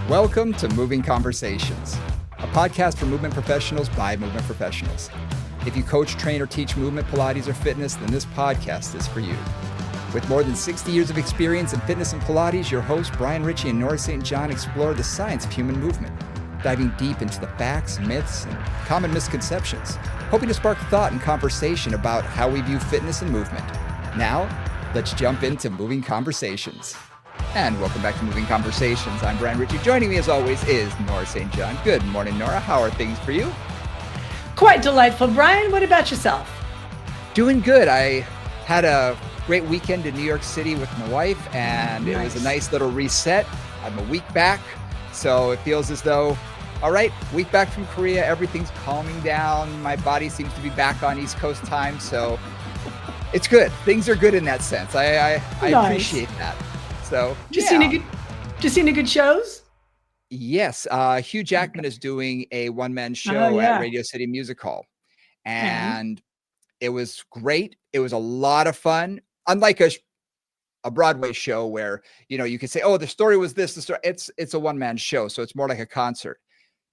Welcome to Moving Conversations, a podcast for movement professionals by movement professionals. If you coach, train, or teach movement, Pilates, or fitness, then this podcast is for you. With more than 60 years of experience in fitness and Pilates, your hosts, Brian Ritchie and Nora St. John, explore the science of human movement, diving deep into the facts, myths, and common misconceptions, hoping to spark thought and conversation about how we view fitness and movement. Now, let's jump into Moving Conversations. And welcome back to Moving Conversations. I'm Brian Ritchie. Joining me as always is Nora St. John. Good morning, Nora. How are things for you? Quite delightful. Brian, what about yourself? Doing good. I had a great weekend in New York City with my wife, and It was a nice little reset. I'm a week back, so it feels as though, all right, week back from Korea, everything's calming down. My body seems to be back on East Coast time, so it's good. Things are good in that sense. I appreciate that. So, Just seen any good shows? Yes. Hugh Jackman is doing a one-man show at Radio City Music Hall. And it was great. It was a lot of fun. Unlike a Broadway show where, you could say, oh, the story was this, the story. It's a one-man show. So it's more like a concert.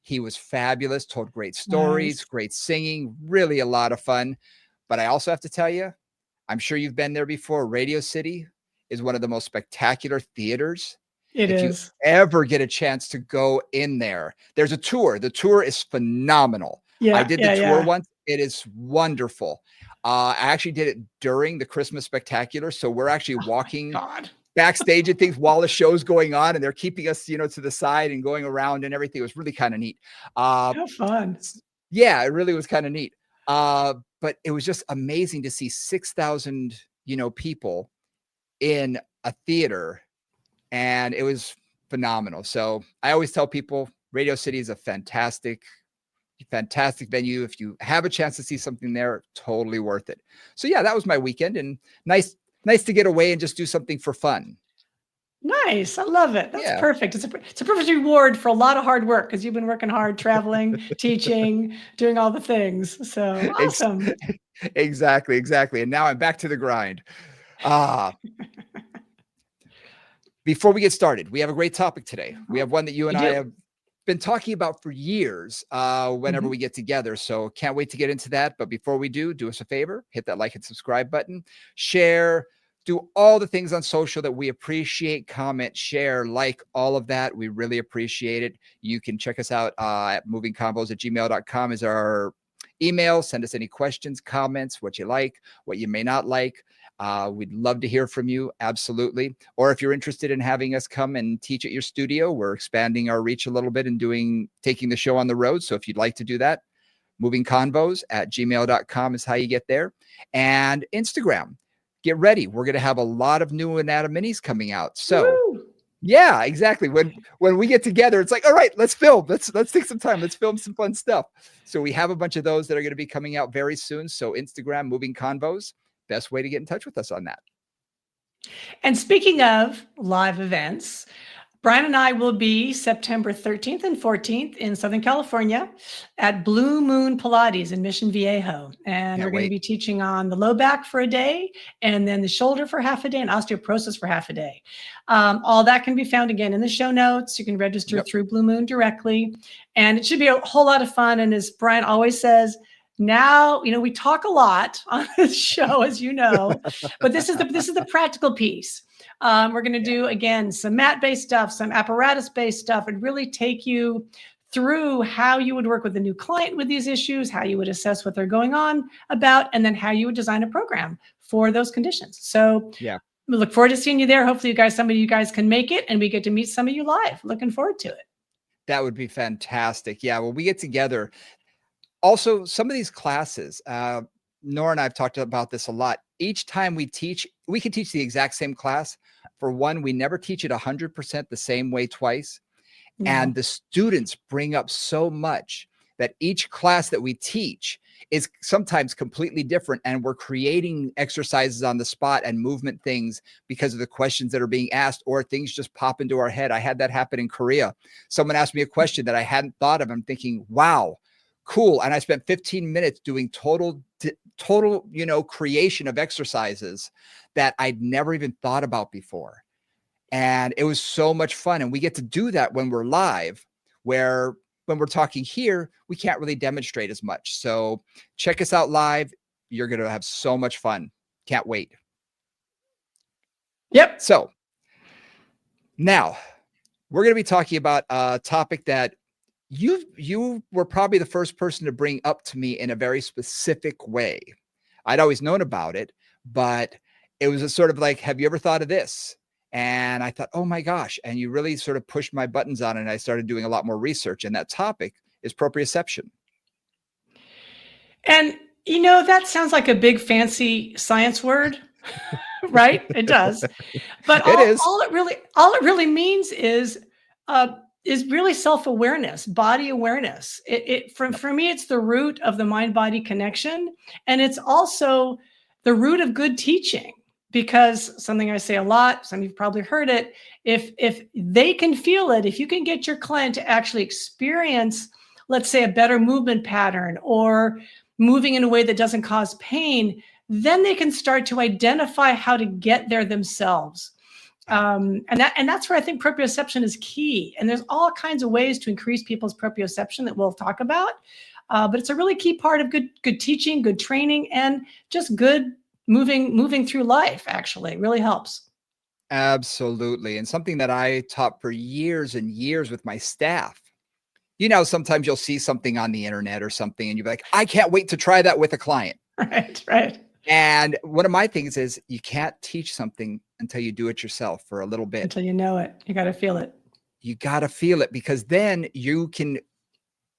He was fabulous, told great stories, great singing, really a lot of fun. But I also have to tell you, I'm sure you've been there before. Radio City is one of the most spectacular theaters. If you ever get a chance to go in there, there's a tour. The tour is phenomenal. I did the tour once. It is wonderful. I actually did it during the Christmas Spectacular. So we're actually walking backstage and things while the show's going on, and they're keeping us, to the side and going around and everything. It was really kind of neat. How fun. Yeah, it really was kind of neat. But it was just amazing to see 6,000, people in a theater, and it was phenomenal. So I always tell people Radio City is a fantastic venue. If you have a chance to see something there, totally worth it. So yeah, that was my weekend, and nice to get away and just do something for fun. Nice. I love it. That's perfect. It's a perfect reward for a lot of hard work, because you've been working hard, traveling, teaching, doing all the things. So awesome. Exactly. And now I'm back to the grind. Before we get started, we have a great topic today. We have one that you and I have been talking about for years whenever we get together. So can't wait to get into that. But before we do us a favor, hit that like and subscribe button, share, do all the things on social that we appreciate, comment, share, like, all of that. We really appreciate it. You can check us out at movingconvos@gmail.com is our email. Send us any questions, comments, what you like, what you may not like. We'd love to hear from you. Absolutely. Or if you're interested in having us come and teach at your studio, we're expanding our reach a little bit and taking the show on the road. So if you'd like to do that, movingconvos@gmail.com is how you get there. And Instagram, get ready. We're going to have a lot of new Anatomy Minis coming out. So yeah, exactly. When we get together, it's like, all right, let's film. Let's take some time. Let's film some fun stuff. So we have a bunch of those that are going to be coming out very soon. So Instagram, Moving Convos, best way to get in touch with us on that. And speaking of live events, Brian and I will be September 13th and 14th in Southern California at Blue Moon Pilates in Mission Viejo. And we're going to be teaching on the low back for a day, and then the shoulder for half a day, and osteoporosis for half a day. All that can be found again in the show notes. You can register through Blue Moon directly, and it should be a whole lot of fun. And as Brian always says, now, we talk a lot on this show, as you know, but this is the practical piece. We're going to do, again, some mat-based stuff, some apparatus-based stuff, and really take you through how you would work with a new client with these issues, how you would assess what they're going on about, and then how you would design a program for those conditions. So we look forward to seeing you there. Hopefully some of you guys can make it, and we get to meet some of you live. Looking forward to it. That would be fantastic. Yeah, well, we get together. Also, some of these classes, Nora and I have talked about this a lot. Each time we teach, we can teach the exact same class. For one, we never teach it 100% the same way twice. And the students bring up so much that each class that we teach is sometimes completely different. And we're creating exercises on the spot and movement things because of the questions that are being asked, or things just pop into our head. I had that happen in Korea. Someone asked me a question that I hadn't thought of. I'm thinking, wow, cool. And I spent 15 minutes doing total, creation of exercises that I'd never even thought about before. And it was so much fun. And we get to do that when we're live, where when we're talking here, we can't really demonstrate as much. So check us out live. You're going to have so much fun. Can't wait. Yep. So now we're going to be talking about a topic that you were probably the first person to bring up to me in a very specific way. I'd always known about it, but it was a sort of like, have you ever thought of this? And I thought, oh my gosh. And you really sort of pushed my buttons on it. And I started doing a lot more research. And that topic is proprioception. And, you know, that sounds like a big fancy science word, right? It does. But all it really means is really self-awareness, body awareness. For me, it's the root of the mind-body connection. And it's also the root of good teaching, because something I say a lot, some of you've probably heard it, if they can feel it, if you can get your client to actually experience, let's say, a better movement pattern or moving in a way that doesn't cause pain, then they can start to identify how to get there themselves. And that's where I think proprioception is key. And there's all kinds of ways to increase people's proprioception that we'll talk about. But it's a really key part of good teaching, good training, and just good moving through life. Actually, it really helps. Absolutely. And something that I taught for years and years with my staff. You know, sometimes you'll see something on the internet or something and you're like, I can't wait to try that with a client. Right. And one of my things is you can't teach something until you do it yourself for a little bit. Until you know it. You got to feel it. You got to feel it, because then you can,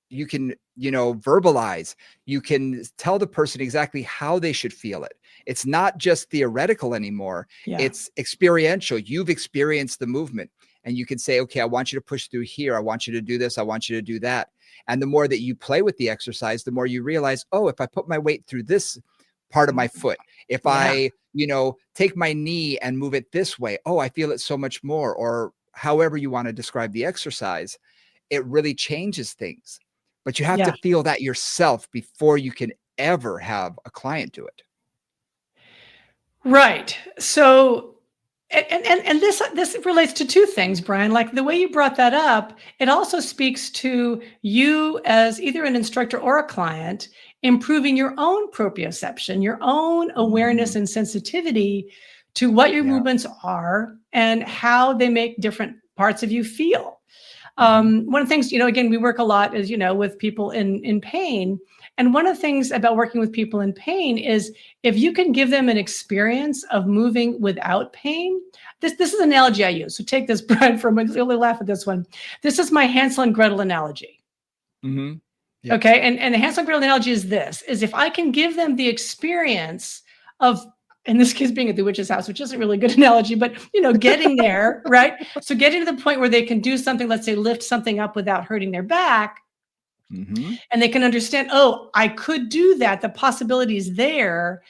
verbalize, you can tell the person exactly how they should feel it. It's not just theoretical anymore. Yeah. It's experiential. You've experienced the movement and you can say, okay, I want you to push through here. I want you to do this. I want you to do that. And the more that you play with the exercise, the more you realize, oh, if I put my weight through this part of my foot, if I, take my knee and move it this way, oh, I feel it so much more, or however you want to describe the exercise, it really changes things. But you have to feel that yourself before you can ever have a client do it. Right. So, and this relates to two things, Brian. Like the way you brought that up, it also speaks to you as either an instructor or a client improving your own proprioception, your own awareness and sensitivity to what your movements are and how they make different parts of you feel. One of the things, again, we work a lot, as you know, with people in pain. And one of the things about working with people in pain is if you can give them an experience of moving without pain. This is an analogy I use. So take this, Brian, you'll only laugh at this one. This is my Hansel and Gretel analogy. Mm-hmm. Yep. Okay. And the Hansel and Gretel analogy is if I can give them the experience of, in this case, being at the witch's house, which isn't really a good analogy, but, getting there, right? So getting to the point where they can do something, let's say lift something up without hurting their back. Mm-hmm. And they can understand, oh, I could do that. The possibility is there.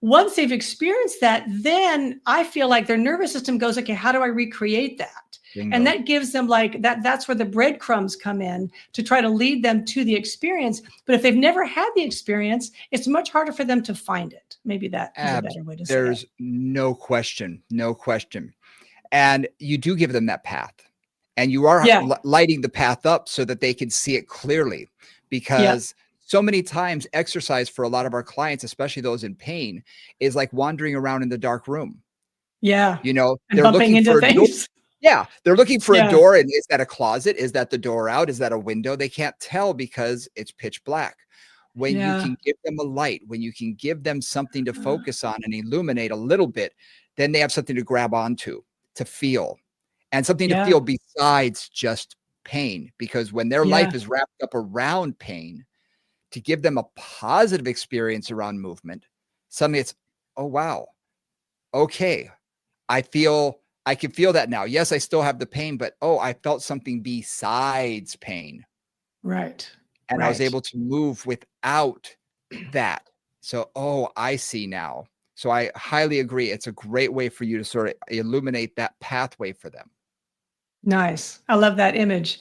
Once they've experienced that, then I feel like their nervous system goes, okay, how do I recreate that? Bingo. And that gives them that's where the breadcrumbs come in to try to lead them to the experience. But if they've never had the experience, it's much harder for them to find it. Maybe that is a better way to say it. There's no question. And you do give them that path. And you are lighting the path up so that they can see it clearly, because so many times exercise for a lot of our clients, especially those in pain, is like wandering around in the dark room. Yeah. They're looking for things. They're looking for a door. And is that a closet? Is that the door out? Is that a window? They can't tell because it's pitch black. When you can give them a light, when you can give them something to focus on and illuminate a little bit, then they have something to grab onto, to feel. And something to feel besides just pain, because when their life is wrapped up around pain, to give them a positive experience around movement, suddenly it's, oh, wow. Okay. I can feel that now. Yes, I still have the pain, but I felt something besides pain. Right. And I was able to move without that. So, I see now. So I highly agree. It's a great way for you to sort of illuminate that pathway for them. Nice. I love that image.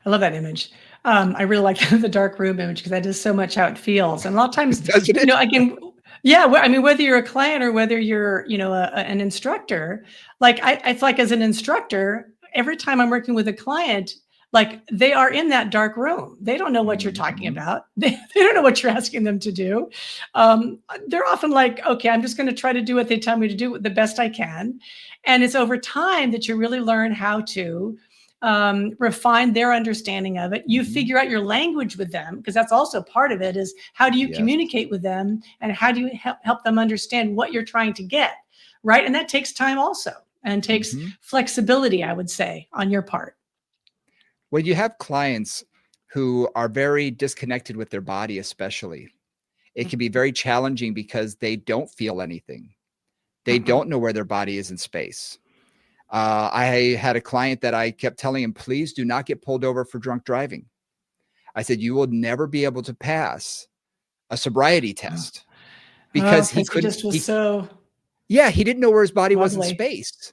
I really like the dark room image, because that is so much how it feels. And a lot of times, again, Yeah, I mean, whether you're a client or whether you're, an instructor, like I feel like as an instructor, every time I'm working with a client, like they are in that dark room. They don't know what you're talking Mhm. about. They don't know what you're asking them to do. They're often like, okay, I'm just going to try to do what they tell me to do the best I can. And it's over time that you really learn how to refine their understanding of it. You Mhm. figure out your language with them, because that's also part of it, is how do you Yes. communicate with them and how do you help them understand what you're trying to get, right? And that takes time also, and takes Mhm. flexibility, I would say, on your part. Well, you have clients who are very disconnected with their body, especially. It can be very challenging because they don't feel anything. They Mhm. don't know where their body is in space. I had a client that I kept telling him, please do not get pulled over for drunk driving. I said, you will never be able to pass a sobriety test Oh, because he because he couldn't, just was so yeah, he didn't know where his body was in wobbly. space.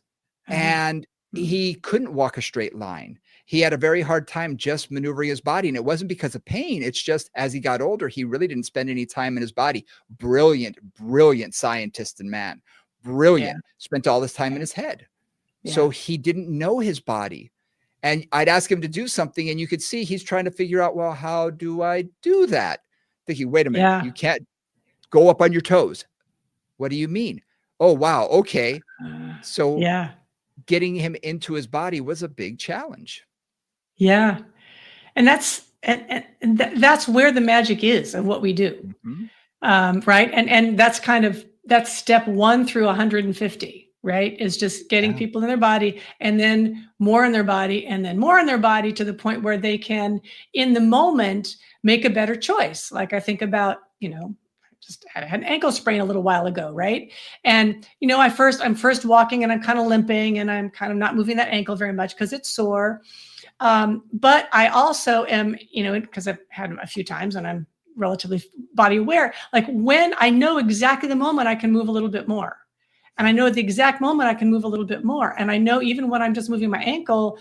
Uh, And mm. he couldn't walk a straight line. He had a very hard time just maneuvering his body. And it wasn't because of pain. It's just as he got older, he really didn't spend any time in his body. Brilliant, brilliant scientist and man. Yeah, Brilliant. Spent all this time in yeah, his head. So yeah, he didn't know his body. And I'd ask him to do something, and you could see he's trying to figure out, well, how do I do that? Thinking, wait a minute, yeah, you can't go up on your toes. What do you mean? Oh, wow. Okay. uh, So yeah, getting him into his body was a big challenge. yeah. And that's where the magic is of what we do. Mhm. Right. And that's step 1 through 150, right? Is just getting Yeah. people in their body, and then more in their body, and then more in their body, to the point where they can, in the moment, make a better choice. Like I think about, just had an ankle sprain a little while ago, right? And I'm first walking and I'm kind of limping and I'm kind of not moving that ankle very much because it's sore. But I also am, because I've had them a few times and I'm relatively body aware, like when I know exactly the moment I can move a little bit more. And I know at the exact moment I can move a little bit more. And I know even when I'm just moving my ankle,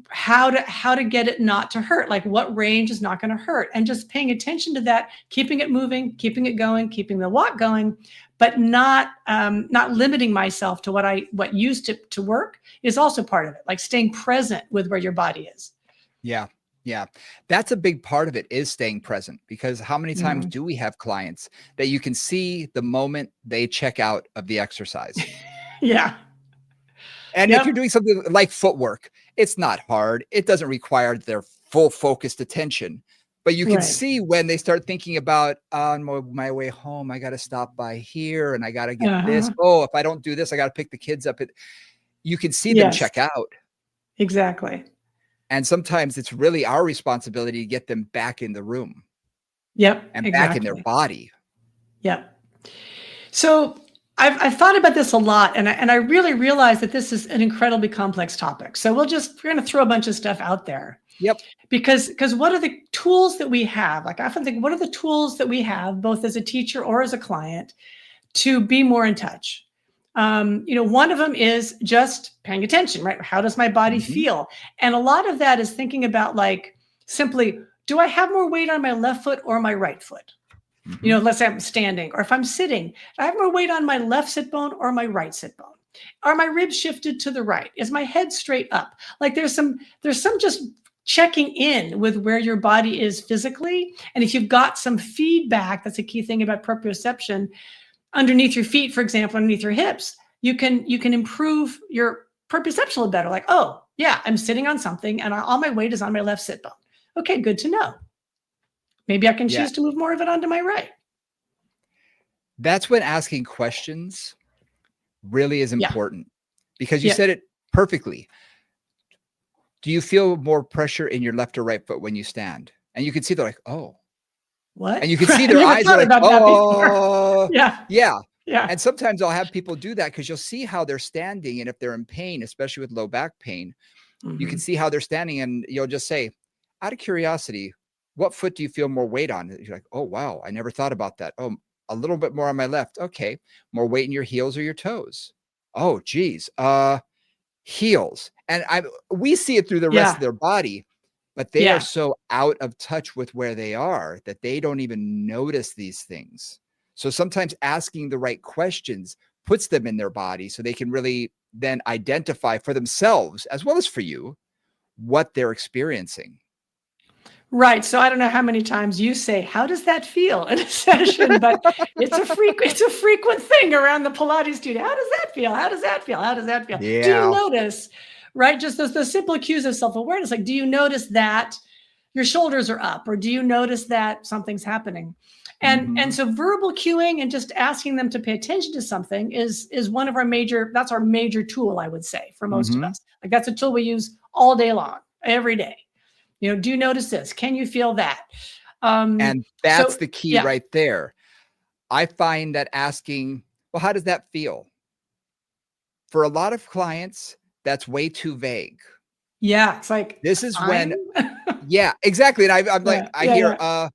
how to get it not to hurt, like what range is not going to hurt, and just paying attention to that, keeping it moving, keeping it going, keeping the walk going, but not limiting myself to what used to work, is also part of it, like staying present with where your body is. Yeah. Yeah. That's a big part of it, is staying present, because how many times Mhm. do we have clients that you can see the moment they check out of the exercise? Yeah. And if you're Yep. doing something like footwork, it's not hard. It doesn't require their full focused attention. But you can Right. see when they start thinking about, on my way home, I got to stop by here and I got to get this. Uh-huh. Oh, if I don't do this, I got to pick the kids up. You can see them Yes, check out. exactly. And sometimes it's really our responsibility to get them back in the room Yep, and back in their exactly. body. Yep. So I've thought about this a lot, and I really realize that this is an incredibly complex topic. So we're going to throw a bunch of stuff out there, Yep. because what are the tools that we have? Like I often think, what are the tools that we have, both as a teacher or as a client, to be more in touch? One of them is just paying attention, right? How does my body Mhm. feel? And a lot of that is thinking about, like, simply, do I have more weight on my left foot or my right foot? Mhm. Let's say I'm standing, or if I'm sitting, I have more weight on my left sit bone or my right sit bone. Are my ribs shifted to the right? Is my head straight up? Like there's some just checking in with where your body is physically. And if you've got some feedback, that's a key thing about proprioception, underneath your feet, for example, underneath your hips, you can improve your proprioception a little better. Like, oh yeah, I'm sitting on something and all my weight is on my left sit bone. Okay, good to know. Maybe I can Yeah. choose to move more of it onto my right. That's when asking questions really is Yeah. important, because you Yeah. said it perfectly. Do you feel more pressure in your left or right foot when you stand? And you can see they're like, "Oh." And What? you can see I their never eyes are thought like, about that before. "Oh." Yeah. Yeah. Yeah. And sometimes I'll have people do that because you'll see how they're standing, and if they're in pain, especially with low back pain, you can Mhm. see how they're standing, and you'll just say, "Out of curiosity, what foot do you feel more weight on?" You're like, "Oh, wow, I never thought about that. Oh, a little bit more on my left. Okay. More weight in your heels or your toes? Oh, geez. Heels." And we see it through the rest of Yeah. their body, but they are Yeah. so out of touch with where they are that they don't even notice these things. So sometimes asking the right questions puts them in their body so they can really then identify for themselves, as well as for you, what they're experiencing. Right. So I don't know how many times you say, "How does that feel?" in a session, but it's a frequent thing around the Pilates studio. How does that feel? How does that feel? How does that feel? Do you Yeah. notice, right? Just those simple cues of self-awareness. Like, do you notice that your shoulders are up, or do you notice that something's happening? And so verbal cueing and just asking them to pay attention to something is one of our that's our major tool, I would say, for most of us. Like, that's a tool we use all day long, every day. Do you notice this? Can you feel that? And that's So the key yeah, right there. I find that asking, well, how does that feel? For a lot of clients, that's way too vague. yeah, it's like, This is fine. when, yeah, exactly. And I'm like, Yeah, I yeah, hear, yeah.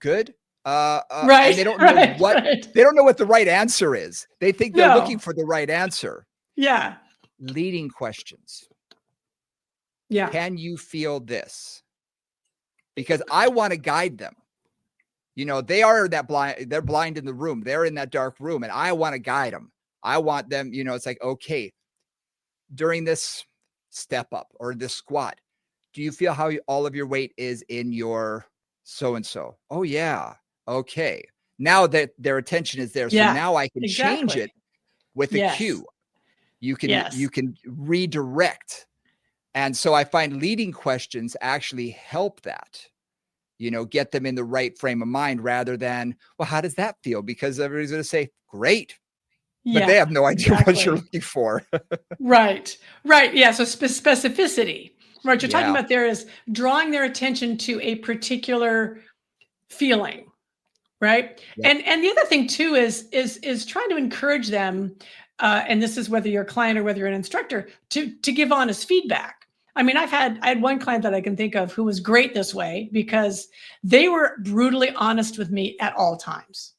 good. And Right, they don't know right, what, right. they don't know what the right answer is. They think they're looking No, for the right answer. yeah, Leading questions. yeah, Can you feel this? Because I want to guide them. They're blind in the room. They're in that dark room, and I want to guide them. I want them, it's like, okay, during this step up or this squat, do you feel how all of your weight is in your so-and-so? Oh yeah. Okay. Now that their attention is there. So yeah, now I can change exactly. it with a Yes, cue. You yes. can redirect. And so I find leading questions actually help that. Get them in the right frame of mind rather than, well, how does that feel? Because everybody's going to say, great, but they Yeah, have no idea what you're exactly. looking for. Right, right. Yeah. So specificity, right? You're talking Yeah. about there is drawing their attention to a particular feeling. Right. Yep. And the other thing too is trying to encourage them, and this is whether you're a client or whether you're an instructor, to give honest feedback. I mean, I had one client that I can think of who was great this way because they were brutally honest with me at all times.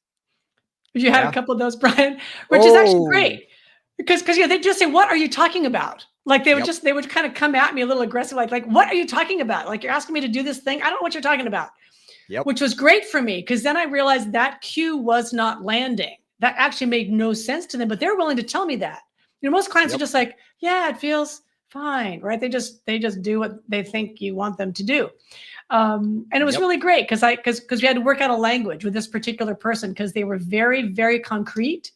You had a Yeah. couple of those, Brian, which is actually Oh, great because they just say, "What are you talking about?" Like yep. they would kind of come at me a little aggressive, like, "What are you talking about? Like, you're asking me to do this thing. I don't know what you're talking about." Yep. Which was great for me because then I realized that cue was not landing. That actually made no sense to them, but they're willing to tell me that. Most clients are Yep. just like, "Yeah, it feels fine," right? They just do what they think you want them to do. And it was Yep. really great because we had to work out a language with this particular person because they were very, very concrete.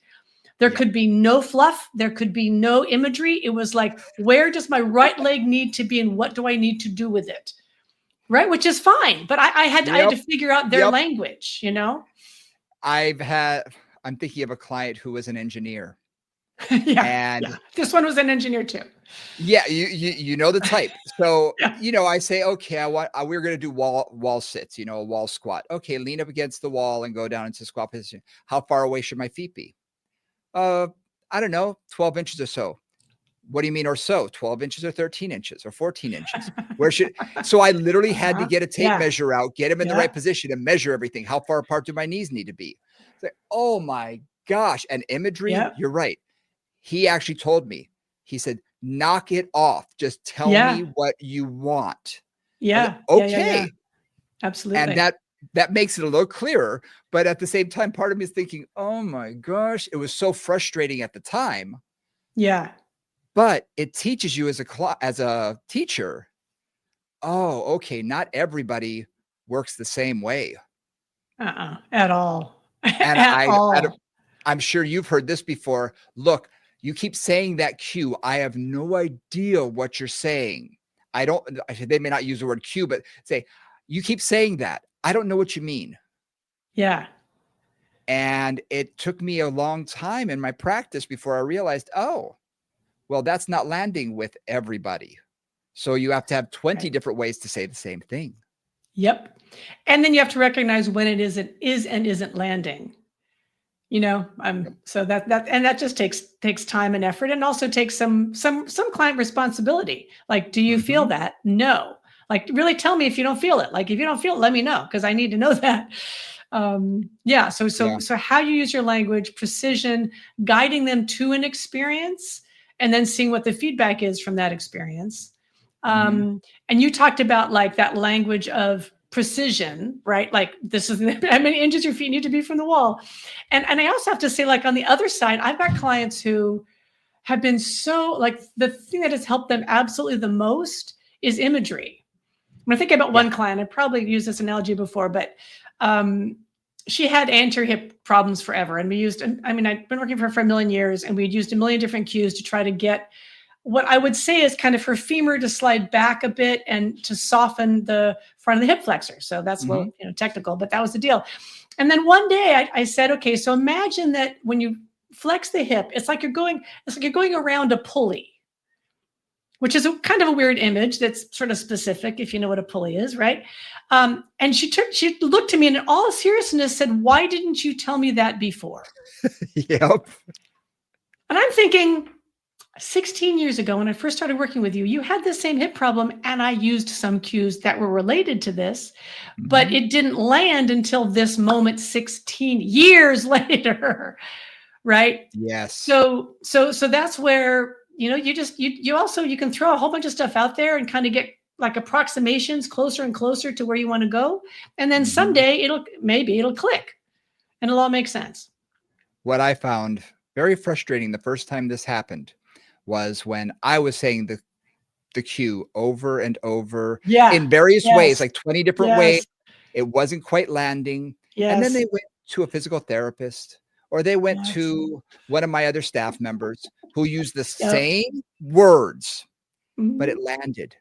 There Yep. could be no fluff. There could be no imagery. It was like, where does my right leg need to be and what do I need to do with it? Right, which is fine, but I had to Yep. figure out their Yep. language. I'm thinking of a client who was an engineer. Yeah, And yeah. This one was an engineer too. yeah, you know the type. So, Yeah. I say, okay, we're going to do wall sits, a wall squat. Okay, lean up against the wall and go down into squat position. How far away should my feet be? I don't know, 12 inches or so. What do you mean or so? 12 inches or 13 inches or 14 inches? So I literally had to Uh-huh. get a tape Yeah, measure out, get him in the yeah, right position and measure everything. How far apart do my knees need to be? It's like, oh my gosh. And imagery, yeah, you're right. He actually told me, he said, knock it off. Just tell me yeah, what you want. I was like, yeah, yeah, yeah, yeah. okay. And Absolutely. that makes it a little clearer. But at the same time, part of me is thinking, oh my gosh, it was so frustrating at the time. Yeah. But it teaches you as a teacher, oh, okay, not everybody works the same way. At all. And At all. I'm sure you've heard this before. Look, you keep saying that cue. I have no idea what you're saying. They may not use the word cue, but say, you keep saying that. I don't know what you mean. Yeah. And it took me a long time in my practice before I realized, oh, well, that's not landing with everybody. So you have to have 20 Right. different ways to say the same thing. Yep. And then you have to recognize when it is and isn't landing. Yep. So that just takes time and effort and also takes some client responsibility. Like, do you feel Mhm. that? No. Like, really tell me if you don't feel it. Like, if you don't feel it, let me know because I need to know that. Yeah. Yeah. So how you use your language, precision, guiding them to an experience, and then seeing what the feedback is from that experience. Mhm. And you talked about like that language of precision, right? Like this is how many inches your feet need to be from the wall. And I also have to say, like on the other side, I've got clients who have been so like the thing that has helped them absolutely the most is imagery. When I think about one client, I probably used this analogy before, but she had anterior hip problems forever. And we used, I mean, I've been working for her for a million years, and we'd used a million different cues to try to get what I would say is kind of her femur to slide back a bit and to soften the front of the hip flexor. So that's well, technical, but that was the deal. And then one day I said, okay, so imagine that when you flex the hip, it's like you're going around a pulley, which is a kind of a weird image that's sort of specific if you know what a pulley is, right? And she looked to me and in all seriousness said, why didn't you tell me that before? Yep. And I'm thinking, 16 years ago, when I first started working with you, you had the same hip problem, and I used some cues that were related to this, but it didn't land until this moment 16 years later, right? Yes. So that's where, you also, you can throw a whole bunch of stuff out there and kind of get like approximations closer and closer to where you want to go. And then someday it'll click and it'll all make sense. What I found very frustrating the first time this happened was when I was saying the cue over and over in various ways, like 20 different ways. It wasn't quite landing. And then they went to a physical therapist, or they went to one of my other staff members who used the same words, but it landed.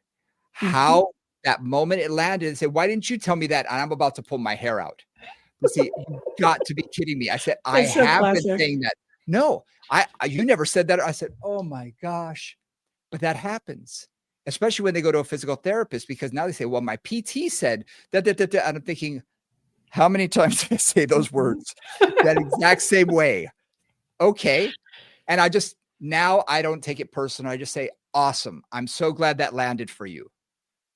How that moment it landed and said, why didn't you tell me that? And I'm about to pull my hair out. But see, you've got to be kidding me. I said, I have been saying that. No, you never said that. I said, oh my gosh. But that happens, especially when they go to a physical therapist, because now they say, well, my PT said that. And I'm thinking, how many times did I say those words that exact same way? Okay. And now I don't take it personal. I just say, awesome. I'm so glad that landed for you.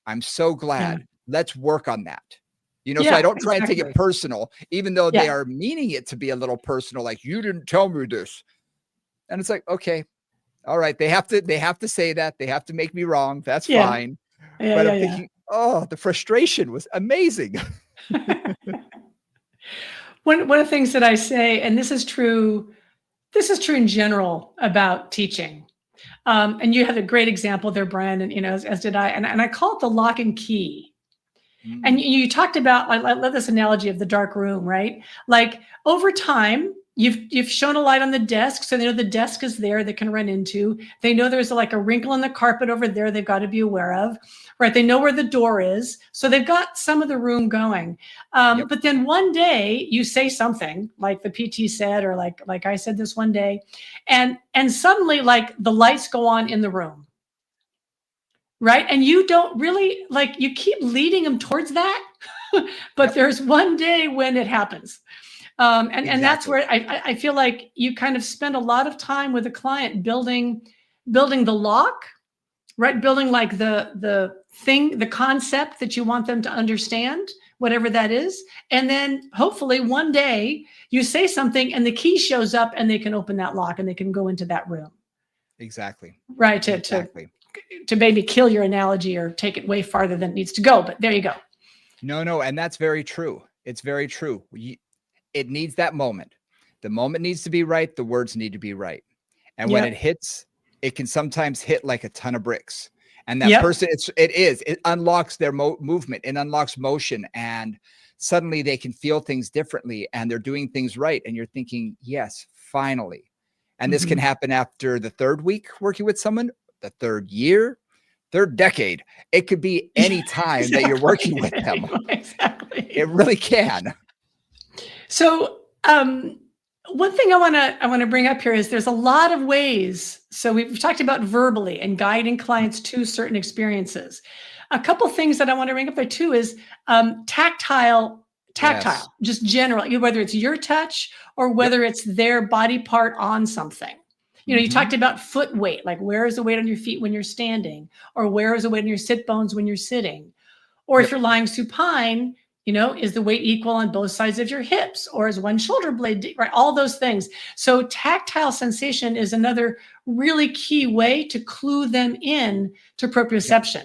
I'm so glad. Let's work on that. So I don't try and take it personal, even though they are meaning it to be a little personal, like you didn't tell me this. And it's like, okay, all right. They have to say that. They have to make me wrong. That's fine. But I'm thinking, oh, the frustration was amazing. One of the things that I say, and this is true in general about teaching. And you had a great example there, Brian, and as did I. And I call it the lock and key. And you talked about, I love this analogy of the dark room, right? Like over time, you've shown a light on the desk, so they know the desk is there, they can run into. They know there's like a wrinkle in the carpet over there they've got to be aware of, right? They know where the door is, so they've got some of the room going. But then one day you say something like the PT said, or like I said this one day, and suddenly like the lights go on in the room. Right. And you don't really you keep leading them towards that, but there's one day when it happens. And that's where I feel like you kind of spend a lot of time with a client building the lock, right? Building like the thing, the concept that you want them to understand, whatever that is. And then hopefully one day you say something and the key shows up and they can open that lock and they can go into that room. Exactly. Right. To maybe kill your analogy or take it way farther than it needs to go. But there you go. No. And that's very true. It's very true. It needs that moment. The moment needs to be right. The words need to be right. And when it hits, it can sometimes hit like a ton of bricks. And that person, it unlocks their movement. It unlocks motion. And suddenly they can feel things differently and they're doing things right. And you're thinking, yes, finally. And this can happen after the third week working with someone, the third year, third decade. It could be any time that you're working with them. Exactly. It really can. So one thing I want to bring up here is there's a lot of ways. So we've talked about verbally and guiding clients to certain experiences. A couple things that I want to bring up there too is tactile, just general, whether it's your touch or whether it's their body part on something. You talked about foot weight, like where is the weight on your feet when you're standing, or where is the weight on your sit bones when you're sitting? Or if you're lying supine, is the weight equal on both sides of your hips, or is one shoulder blade deep, right? All those things. So tactile sensation is another really key way to clue them in to proprioception.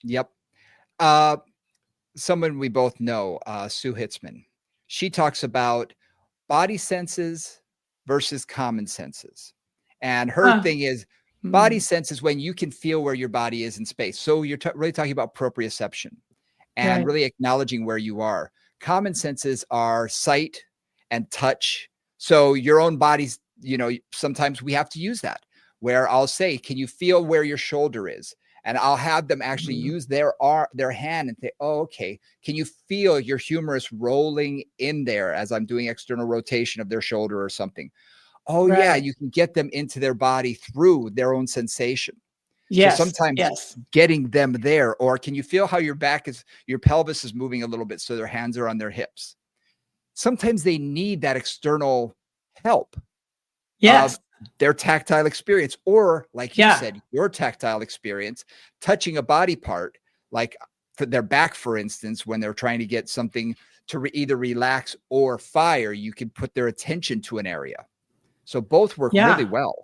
Yep. someone we both know, Sue Hitzman. She talks about body senses versus common senses. And her thing is body sense is when you can feel where your body is in space. So you're really talking about proprioception and really acknowledging where you are. Common senses are sight and touch. So your own body's, sometimes we have to use that, where I'll say, can you feel where your shoulder is? And I'll have them actually use their hand and say, oh, okay, can you feel your humerus rolling in there as I'm doing external rotation of their shoulder or something? Oh, yeah, you can get them into their body through their own sensation. Yes. So sometimes getting them there, or can you feel how your pelvis is moving a little bit so their hands are on their hips? Sometimes they need that external help. Yes. Their tactile experience, or like you said, your tactile experience, touching a body part, like for their back, for instance, when they're trying to get something to either relax or fire, you can put their attention to an area. So both work really well.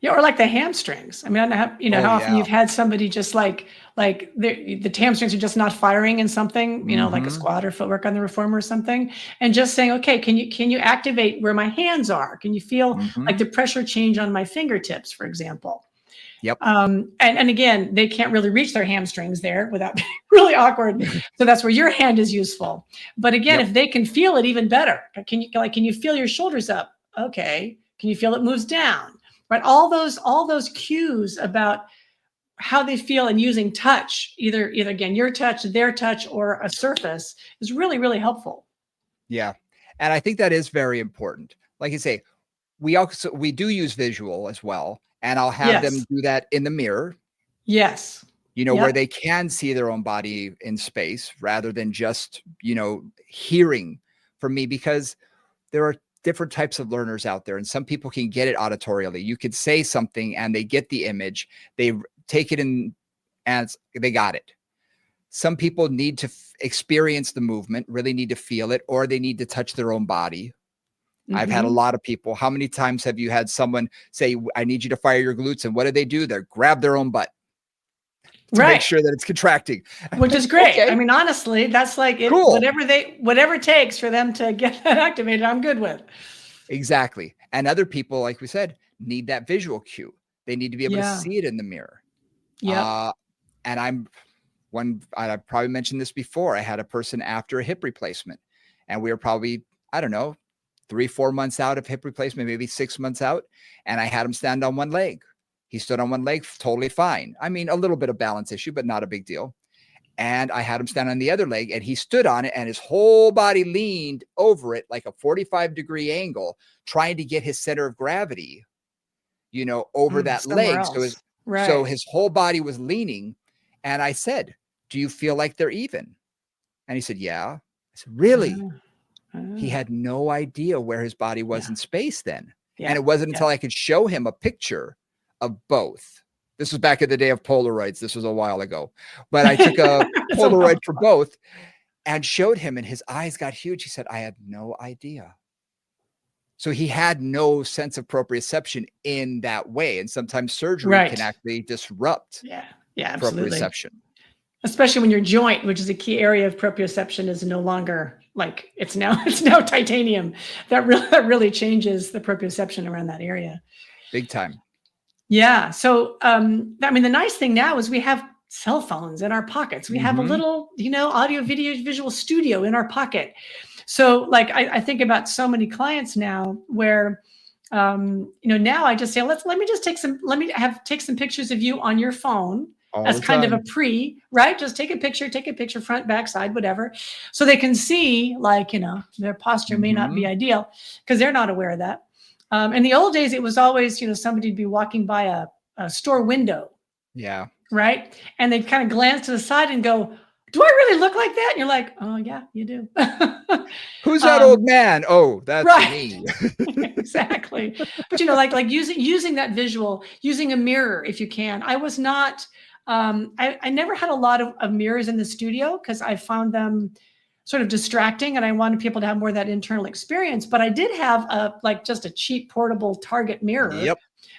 Yeah, or like the hamstrings. I mean, I don't know, how often you've had somebody just like the hamstrings are just not firing in something, like a squat or footwork on the reformer or something, and just saying, okay, can you activate where my hands are? Can you feel like the pressure change on my fingertips, for example? Yep. And again, they can't really reach their hamstrings there without being really awkward. So that's where your hand is useful. But again, if they can feel it, even better. Can you feel your shoulders up? Okay. Can you feel it moves down? Right. All those cues about how they feel and using touch, either again, your touch, their touch, or a surface is really, really helpful. Yeah. And I think that is very important. Like you say, we do use visual as well. And I'll have them do that in the mirror. Yes. Where they can see their own body in space rather than just, hearing from me, because there are different types of learners out there, and some people can get it auditorially. You could say something and they get the image, they take it in and they got it. Some people need to experience the movement, really need to feel it, or they need to touch their own body. I've had a lot of people. How many times have you had someone say, I need you to fire your glutes? And what do? They grab their own butt to make sure that it's contracting. Which is great. Okay. I mean, honestly, that's like cool. Whatever it takes for them to get that activated, I'm good with. Exactly. And other people, like we said, need that visual cue. They need to be able to see it in the mirror. Yeah. And I probably mentioned this before. I had a person after a hip replacement, and we were probably, 3-4 months out of hip replacement, maybe 6 months out. And I had him stand on one leg. He stood on one leg, totally fine. I mean, a little bit of balance issue, but not a big deal. And I had him stand on the other leg, and he stood on it, and his whole body leaned over it like a 45-degree angle, trying to get his center of gravity, over that leg. So his whole body was leaning. And I said, do you feel like they're even? And he said, yeah. I said, really? He had no idea where his body was in space then. And it wasn't until I could show him a picture of both. This was back in the day of Polaroids. This was a while ago, but I took a Polaroid for both and showed him, and his eyes got huge. He said, I had no idea. So he had no sense of proprioception in that way. And sometimes surgery can actually disrupt proprioception. Especially when your joint, which is a key area of proprioception, is no longer like it's now titanium. That really changes the proprioception around that area. Big time. Yeah. So, I mean, the nice thing now is we have cell phones in our pockets. We have a little, audio, video, visual studio in our pocket. So like, I think about so many clients now where, now I just say, let me take some pictures of you on your phone. As kind of a right? Just take a picture, front, back, side, whatever. So they can see, like, their posture may not be ideal because they're not aware of that. In the old days, it was always, somebody'd be walking by a store window. Yeah. Right. And they'd kind of glance to the side and go, do I really look like that? And you're like, oh yeah, you do. Who's that old man? Oh, that's me. Exactly. But like using that visual, using a mirror if you can. I was not, I never had a lot of mirrors in the studio because I found them sort of distracting, and I wanted people to have more of that internal experience. But I did have just a cheap portable Target mirror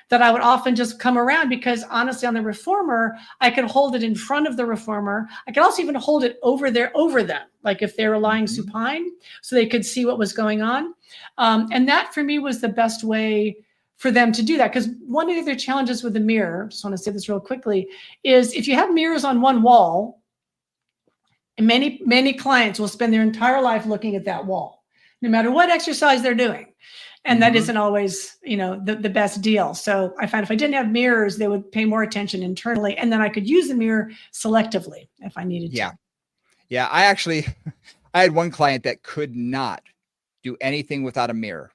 that I would often just come around, because honestly, on the reformer, I could hold it in front of the reformer. I could also even hold it over them, like if they were lying supine, so they could see what was going on. And that for me was the best way for them to do that. Because one of the other challenges with the mirror, just want to say this real quickly, is if you have mirrors on one wall, many clients will spend their entire life looking at that wall, no matter what exercise they're doing. And that isn't always, the best deal. So I found if I didn't have mirrors, they would pay more attention internally. And then I could use the mirror selectively if I needed to. Yeah. I had one client that could not do anything without a mirror.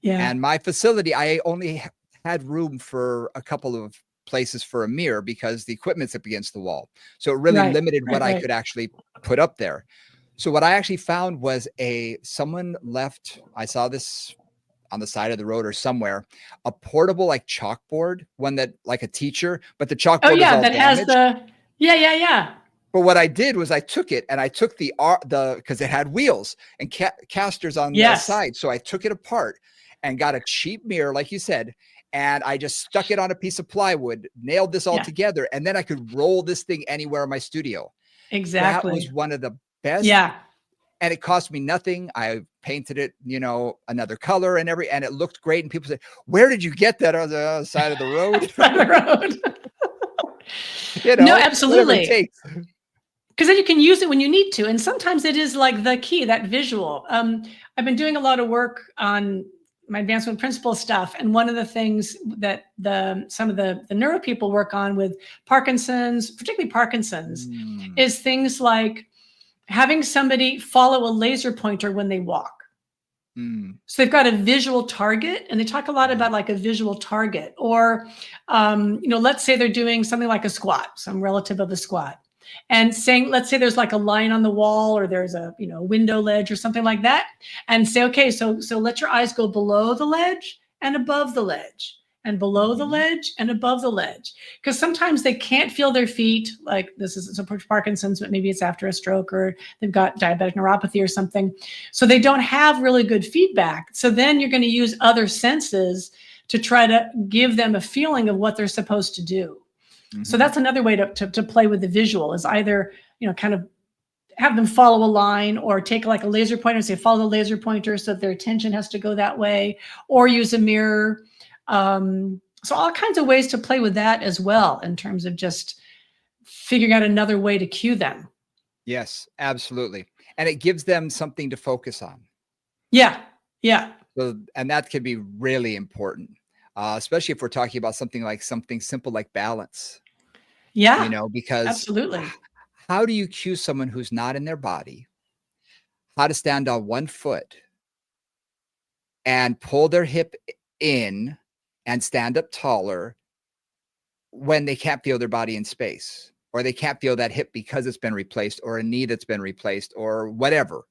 Yeah. And my facility, I only had room for a couple of places for a mirror because the equipment's up against the wall. So it really limited what I could actually put up there. So what I actually found was someone left, I saw this on the side of the road or somewhere, a portable like chalkboard, one that like a teacher, but the chalkboard is all that damaged. Has the But what I did was I took it and I took the because it had wheels and casters on the side. So I took it apart and got a cheap mirror, like you said, and I just stuck it on a piece of plywood, nailed this all together, and then I could roll this thing anywhere in my studio. Exactly. That was one of the best. Yeah. And it cost me nothing. I painted it, another color and it looked great. And people say, "Where did you get that on the other side of the road?" No, absolutely. Because then you can use it when you need to. And sometimes it is like the key, that visual. I've been doing a lot of work on my advancement principle stuff. And one of the things that some of the neuro people work on with Parkinson's, particularly Parkinson's, is things like having somebody follow a laser pointer when they walk. So they've got a visual target, and they talk a lot about like a visual target, or, let's say they're doing something like a squat, some relative of a squat, and saying, let's say there's like a line on the wall, or there's a, window ledge or something like that, and say, okay, so let your eyes go below the ledge and above the ledge, and below the ledge and above the ledge. Because sometimes they can't feel their feet, like this is Parkinson's, but maybe it's after a stroke, or they've got diabetic neuropathy or something. So they don't have really good feedback. So then you're going to use other senses to try to give them a feeling of what they're supposed to do. So that's another way to play with the visual, is either, kind of have them follow a line, or take like a laser pointer and say, follow the laser pointer, so that their attention has to go that way, or use a mirror. So all kinds of ways to play with that as well, in terms of just figuring out another way to cue them. Yes, absolutely. And it gives them something to focus on. Yeah. So, and that could be really important, especially if we're talking about something simple like balance. Yeah. Because absolutely. How do you cue someone who's not in their body how to stand on one foot and pull their hip in and stand up taller when they can't feel their body in space, or they can't feel that hip because it's been replaced, or a knee that's been replaced, or whatever?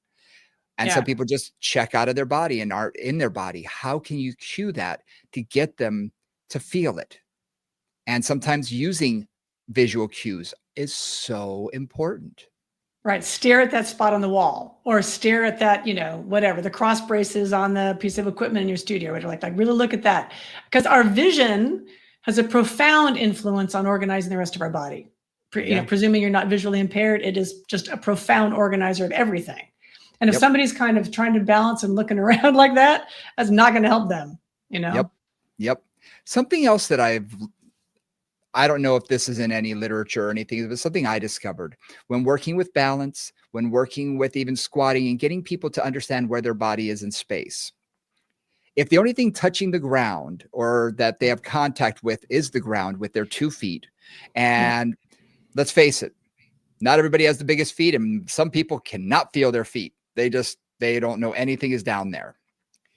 And some people just check out of their body and aren't in their body. How can you cue that to get them to feel it? And sometimes using visual cues is so important. Right. Stare at that spot on the wall, or stare at that, whatever, the cross braces on the piece of equipment in your studio, which are like really look at that, because our vision has a profound influence on organizing the rest of our body. Presuming you're not visually impaired, it is just a profound organizer of everything. And if somebody's kind of trying to balance and looking around like that, that's not going to help them, Yep. Something else that I don't know if this is in any literature or anything, but something I discovered when working with balance, when working with even squatting and getting people to understand where their body is in space. If the only thing touching the ground, or that they have contact with, is the ground with their 2 feet, and let's face it, not everybody has the biggest feet, and some people cannot feel their feet. They don't know anything is down there.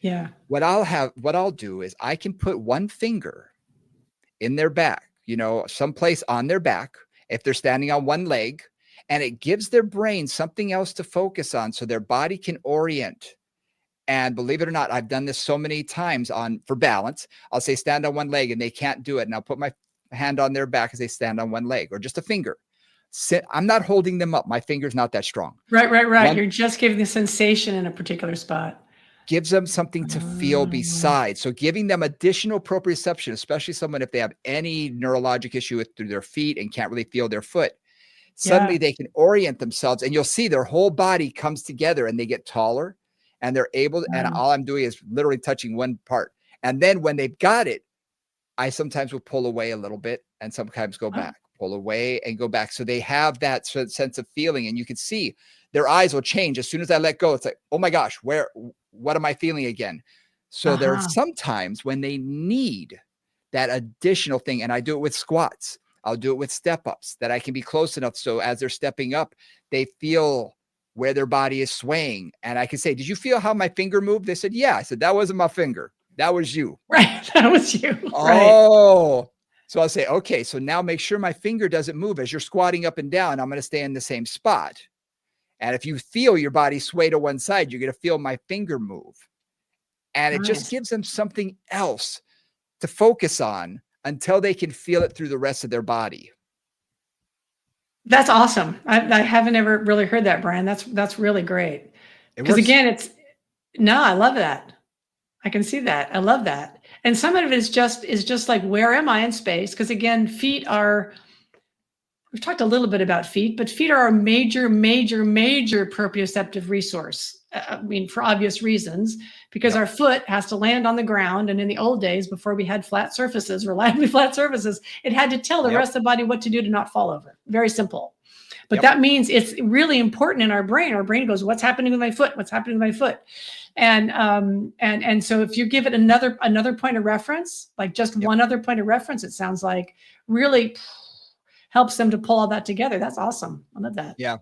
Yeah. What I'll do is I can put one finger in their back, someplace on their back, if they're standing on one leg, and it gives their brain something else to focus on, so their body can orient. And believe it or not, I've done this so many times for balance. I'll say stand on one leg and they can't do it, and I'll put my hand on their back as they stand on one leg, or just a finger. I'm not holding them up. My finger's not that strong. Right. You're just giving the sensation in a particular spot. gives them something to feel besides. So giving them additional proprioception, especially someone if they have any neurologic issue through their feet and can't really feel their foot, suddenly they can orient themselves and you'll see their whole body comes together and they get taller and they're able to, and all I'm doing is literally touching one part. And then when they've got it, I sometimes will pull away a little bit and sometimes go back, pull away and go back. So they have that sense of feeling and you can see their eyes will change as soon as I let go. It's like, oh my gosh, what am I feeling again? So there's sometimes when they need that additional thing, and I do it with squats. I'll do it with step ups that I can be close enough. So as they're stepping up, they feel where their body is swaying. And I can say, did you feel how my finger moved? They said, yeah. I said, that wasn't my finger. That was you. Right. That was you. Oh, right. So I'll say, okay, so now make sure my finger doesn't move as you're squatting up and down. I'm going to stay in the same spot. And if you feel your body sway to one side, you're going to feel my finger move. And it just gives them something else to focus on until they can feel it through the rest of their body. That's awesome. I haven't ever really heard that, Brian. That's really great. Because again, I love that. I can see that. I love that. And some of it is just like, where am I in space? Because again, we've talked a little bit about feet, but feet are a major proprioceptive resource. I mean, for obvious reasons, because our foot has to land on the ground. And in the old days, before we had flat surfaces, reliably flat surfaces, it had to tell the rest of the body what to do to not fall over. Very simple. But that means it's really important in our brain. Our brain goes, what's happening with my foot? What's happening with my foot? And so if you give it another point of reference, like just one other point of reference, it sounds like really helps them to pull all that together. That's awesome. I love that. Yeah.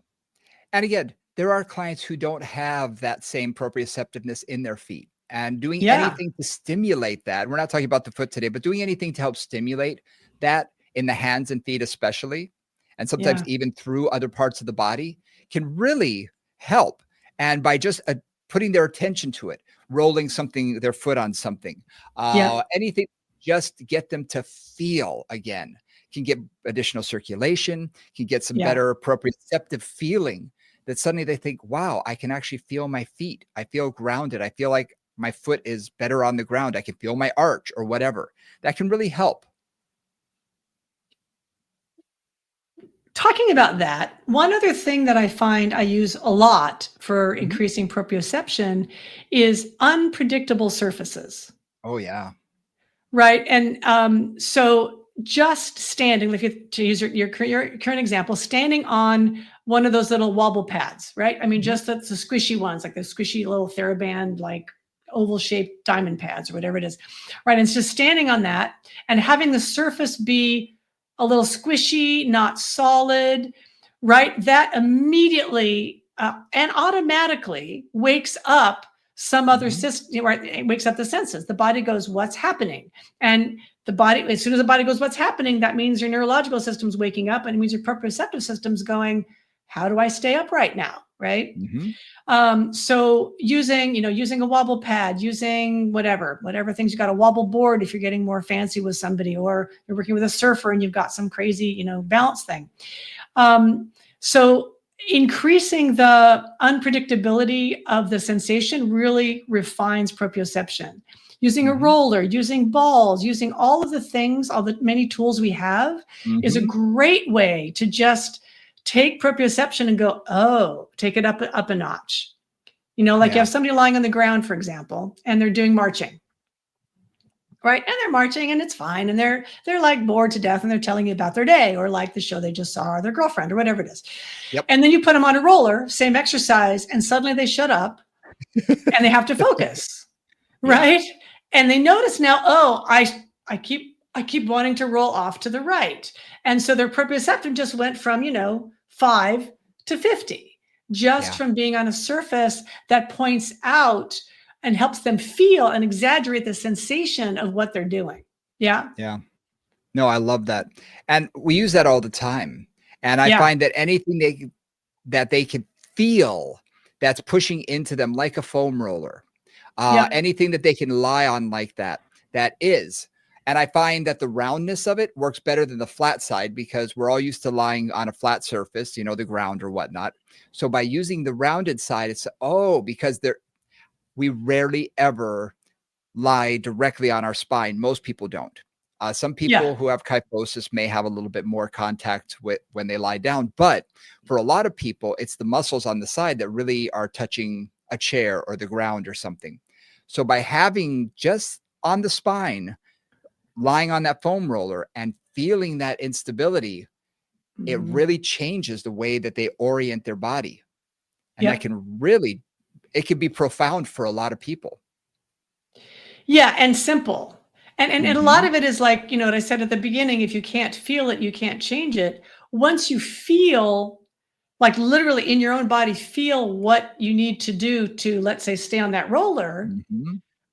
And again, there are clients who don't have that same proprioceptiveness in their feet, and doing anything to stimulate that. We're not talking about the foot today, but doing anything to help stimulate that in the hands and feet, especially, and sometimes even through other parts of the body, can really help. And by just putting their attention to it, rolling their foot on something, anything, just get them to feel again, can get additional circulation, can get some better proprioceptive feeling, that suddenly they think, wow, I can actually feel my feet. I feel grounded. I feel like my foot is better on the ground. I can feel my arch or whatever. That can really help. Talking about that, one other thing that I find I use a lot for increasing proprioception is unpredictable surfaces. Oh, yeah. Right. And so just standing, to use your current example, standing on one of those little wobble pads, right? I mean, just the squishy ones, like the squishy little TheraBand, like oval shaped diamond pads or whatever it is, right? And it's just standing on that and having the surface be a little squishy, not solid, right? That immediately and automatically wakes up some other system, right? It wakes up the senses. The body goes, what's happening? And the body, as soon as the body goes, what's happening? That means your neurological system's waking up, and it means your proprioceptive system's going, how do I stay upright now? Right. So using a wobble pad, using whatever things, you got a wobble board if you're getting more fancy with somebody, or you're working with a surfer and you've got some crazy, balance thing. So increasing the unpredictability of the sensation really refines proprioception. Using a roller, using balls, using all of the things, all the many tools we have is a great way to just take proprioception and go, take it up a notch. You have somebody lying on the ground, for example, and they're doing marching. Right. And they're marching and it's fine. And they're like bored to death and they're telling you about their day, or like the show they just saw, or their girlfriend, or whatever it is. And then you put them on a roller, same exercise, and suddenly they shut up and they have to focus. Right. And they notice now, I keep wanting to roll off to the right. And so their proprioception just went from, 5 to 50, just from being on a surface that points out and helps them feel and exaggerate the sensation of what they're doing. Yeah. Yeah. No, I love that. And we use that all the time. And I find that anything that they can feel that's pushing into them, like a foam roller, anything that they can lie on like that is. And I find that the roundness of it works better than the flat side, because we're all used to lying on a flat surface, the ground or whatnot. So by using the rounded side, it's, because we rarely ever lie directly on our spine. Most people don't. Some people who have kyphosis may have a little bit more contact with when they lie down, but for a lot of people, it's the muscles on the side that really are touching a chair or the ground or something. So by having just on the spine, lying on that foam roller and feeling that instability, it really changes the way that they orient their body. And that can really, it can be profound for a lot of people. Yeah, and simple. And a lot of it is like, you know, what I said at the beginning, if you can't feel it, you can't change it. Once you feel, like literally in your own body, feel what you need to do to, let's say, stay on that roller,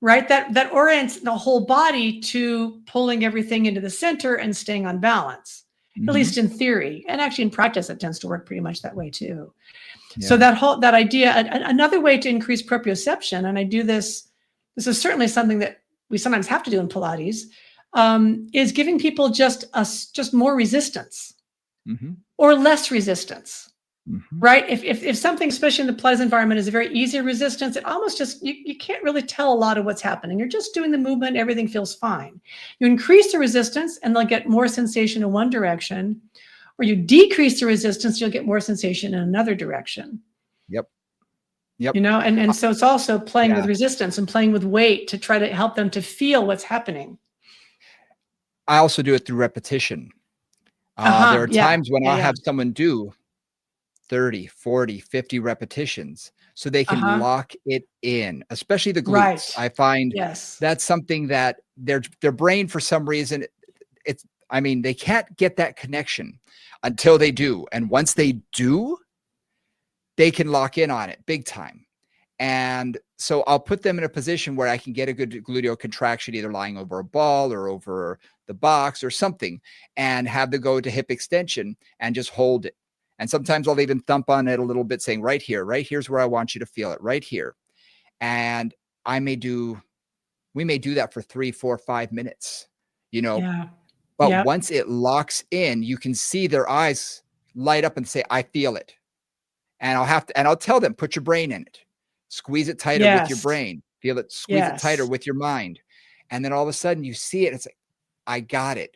right? That orients the whole body to pulling everything into the center and staying on balance, at least in theory. And actually in practice, it tends to work pretty much that way too. Yeah. So that idea, another way to increase proprioception, and I do this is certainly something that we sometimes have to do in Pilates, is giving people just more resistance or less resistance. Right? If something, especially in the Pilates environment, is a very easy resistance, it almost just, you can't really tell a lot of what's happening. You're just doing the movement, everything feels fine. You increase the resistance and they'll get more sensation in one direction, or you decrease the resistance, you'll get more sensation in another direction. Yep. You know, and so it's also playing with resistance and playing with weight to try to help them to feel what's happening. I also do it through repetition. There are times when I'll have someone do 30, 40, 50 repetitions so they can lock it in, especially the glutes. I find that's something that their brain, for some reason, they can't get that connection until they do. And once they do, they can lock in on it big time. And so I'll put them in a position where I can get a good gluteal contraction, either lying over a ball or over the box or something, and have them go to hip extension and just hold it. And sometimes I'll even thump on it a little bit, saying, right here's where I want you to feel it, right here. And we may do that for 3, 4, 5 minutes, you know, but once it locks in, you can see their eyes light up and say, I feel it. And I'll tell them, put your brain in it, squeeze it tighter with your brain, feel it, squeeze it tighter with your mind. And then all of a sudden you see it. It's like, I got it.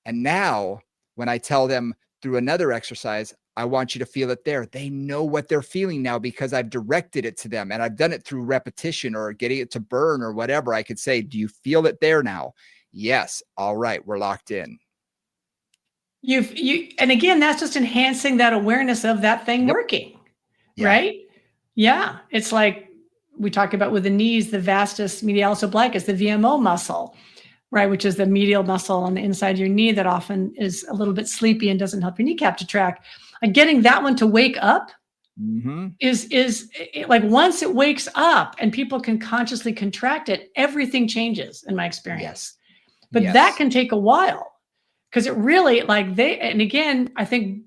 And now when I tell them through another exercise, I want you to feel it there, they know what they're feeling now because I've directed it to them and I've done it through repetition or getting it to burn or whatever. I could say, do you feel it there now? Yes. All right. We're locked in. And again, that's just enhancing that awareness of that thing working, right? Yeah. It's like we talk about with the knees, the vastus medialis obliquus, the VMO muscle, right? Which is the medial muscle on the inside of your knee that often is a little bit sleepy and doesn't help your kneecap to track. Like getting that one to wake up is like, once it wakes up and people can consciously contract it, everything changes in my experience. But that can take a while. Because it really, and again, I think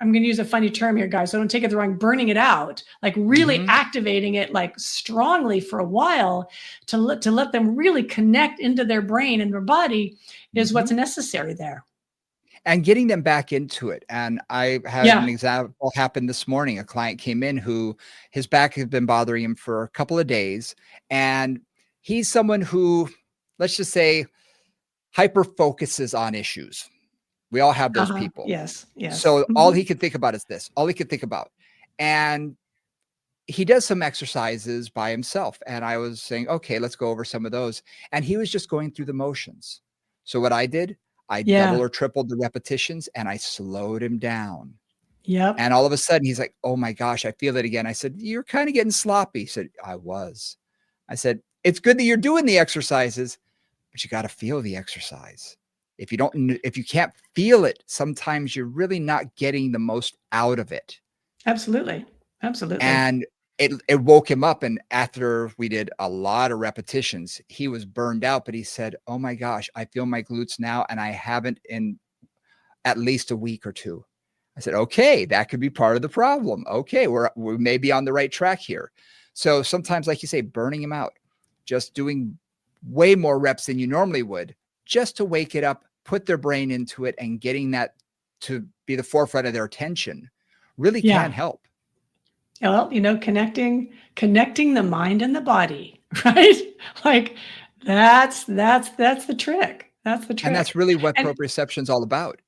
I'm going to use a funny term here, guys, so don't take it the wrong, burning it out, like really activating it like strongly for a while to let them really connect into their brain and their body is what's necessary there. And getting them back into it. And I had an example happen this morning. A client came in who his back had been bothering him for a couple of days. And he's someone who, let's just say, hyper focuses on issues. We all have those people. Yes. So all he could think about is this, all he could think about. And he does some exercises by himself. And I was saying, okay, let's go over some of those. And he was just going through the motions. So what I did, I double or tripled the repetitions and I slowed him down. And all of a sudden he's like, oh my gosh, I feel it again. I said, you're kind of getting sloppy. He said, I was. I said, it's good that you're doing the exercises, but you got to feel the exercise. If you can't feel it, sometimes you're really not getting the most out of it. Absolutely. And it woke him up. And after we did a lot of repetitions, he was burned out, but he said, oh my gosh, I feel my glutes now. And I haven't in at least a week or two. I said, okay, that could be part of the problem. Okay. We may be on the right track here. So sometimes, like you say, burning him out, just doing way more reps than you normally would, just to wake it up, put their brain into it, and getting that to be the forefront of their attention really can help. Well, connecting the mind and the body, right? Like that's the trick. That's the And that's trick. really what And proprioception is all about.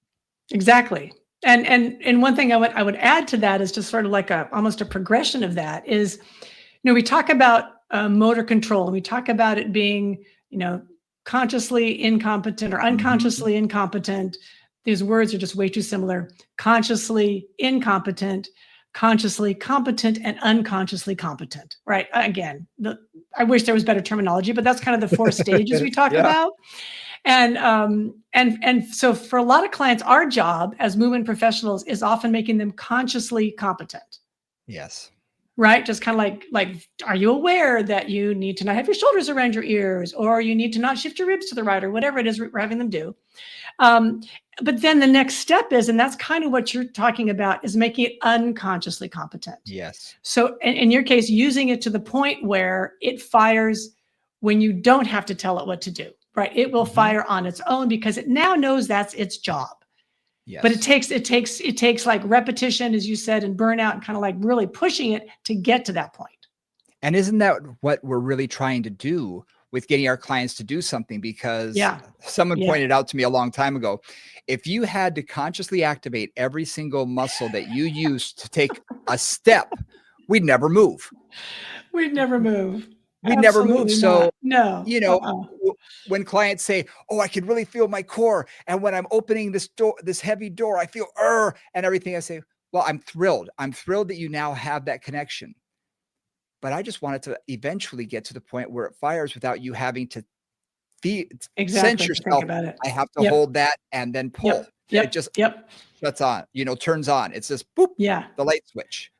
exactly. And one thing I would add to that is just sort of like almost a progression of that is, we talk about motor control, and we talk about it being, consciously incompetent or Mhm. unconsciously incompetent. These words are just way too similar. Consciously incompetent, consciously competent, and unconsciously competent. Right? Again, I wish there was better terminology, but that's kind of the four stages we talk Yeah. about. And so for a lot of clients, our job as movement professionals is often making them consciously competent. Yes. Right? Just kind of like, are you aware that you need to not have your shoulders around your ears, or you need to not shift your ribs to the right, or whatever it is we're having them do. Um, but then the next step is, and that's kind of what you're talking about, is making it unconsciously competent. Yes. So in your case, using it to the point where it fires when you don't have to tell it what to do, right? It will Mhm. fire on its own because it now knows that's its job. But it Yes. takes like repetition, as you said, and burnout, and kind of like really pushing it to get to that point. And isn't that what we're really trying to do with getting our clients to do something? Because Yeah. someone Yeah. pointed out to me a long time ago, if you had to consciously activate every single muscle that you use to take a step, we'd never move. We'd never move. We'd never move. Absolutely So, not. No. you know, when clients say, "Oh, I could really feel my core, and when I'm opening this door, this heavy door, I feel and everything," I say, "Well, I'm thrilled. I'm thrilled that you now have that connection. But I just want it to eventually get to the point where it fires without you having to sense Exactly. Think yourself, about it. I have to Yep. hold that and then pull." Yep. And it Yep. just Yep. shuts on, turns on. It's just boop, Yeah. the light switch.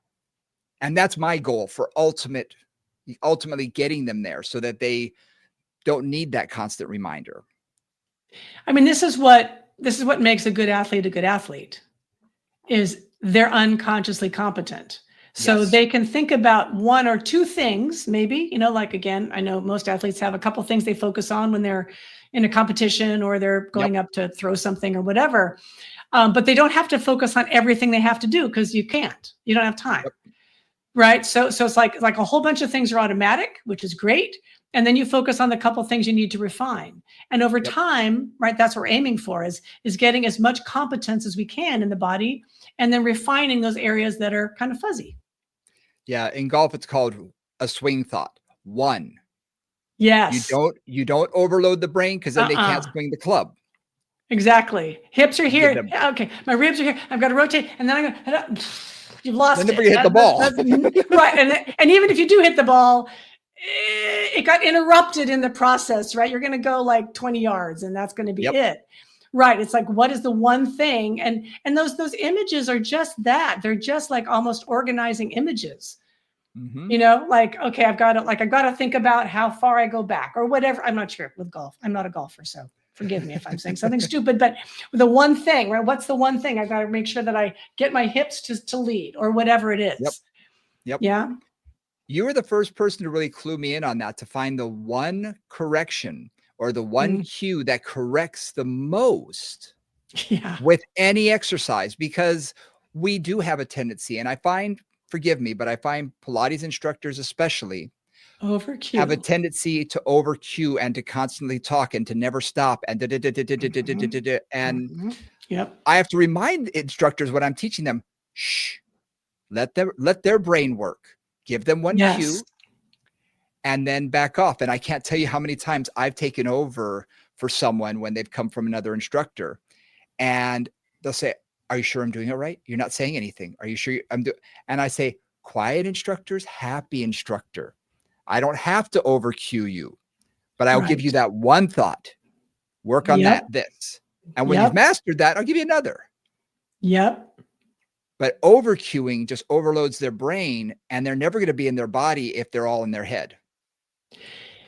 And that's my goal for ultimately getting them there so that they don't need that constant reminder. I mean, this is what makes a good athlete is they're unconsciously competent. So Yes. they can think about one or two things, maybe, like, again, I know most athletes have a couple things they focus on when they're in a competition or they're Yep. going up to throw something or whatever. But they don't have to focus on everything they have to do because you can't. You don't have time. Yep. Right. So it's like a whole bunch of things are automatic, which is great. And then you focus on the couple things you need to refine. And over Yep. time, right, that's what we're aiming for is getting as much competence as we can in the body, and then refining those areas that are kind of fuzzy. Yeah. In golf, it's called a swing thought. One. Yes. You don't overload the brain because then they can't Uh-uh. swing the club. Exactly. Hips are You give here. them Okay. My ribs are here. I've got to rotate. And then I'm going to, you've lost then it. never hit the ball. That's right. And even if you do hit the ball, it got interrupted in the process, right? You're going to go like 20 yards and that's going to be Yep. it. Right. It's like, what is the one thing? And those images are just that. They're just like almost organizing images. Mhm. Like, okay, I've got to think about how far I go back or whatever. I'm not sure with golf. I'm not a golfer, so forgive me if I'm saying something stupid, but the one thing, right? What's the one thing? I've got to make sure that I get my hips to lead or whatever it Yep. is. Yep. Yeah. You were the first person to really clue me in on that, to find the one correction or the one Mm. cue that corrects the most Yeah. with any exercise, because we do have a tendency, and I find, forgive me, but I find Pilates instructors especially Over have a cue. tendency to over cue and to constantly talk and to never stop and Mhm. and Mhm. Yep. I have to remind instructors when I'm teaching them, shh, let their brain work. Give them one Yes. cue and then back off. And I can't tell you how many times I've taken over for someone when they've come from another instructor and they'll say, "Are you sure I'm doing it right? You're not saying anything. Are you sure I'm doing?" And I say, "Quiet instructors, happy instructor. I don't have to over cue you, but I'll give Right. you that one thought. Work on Yep. this. And when you've Yep. mastered that, I'll give you another." Yep. But over cueing just overloads their brain and they're never going to be in their body if they're all in their head.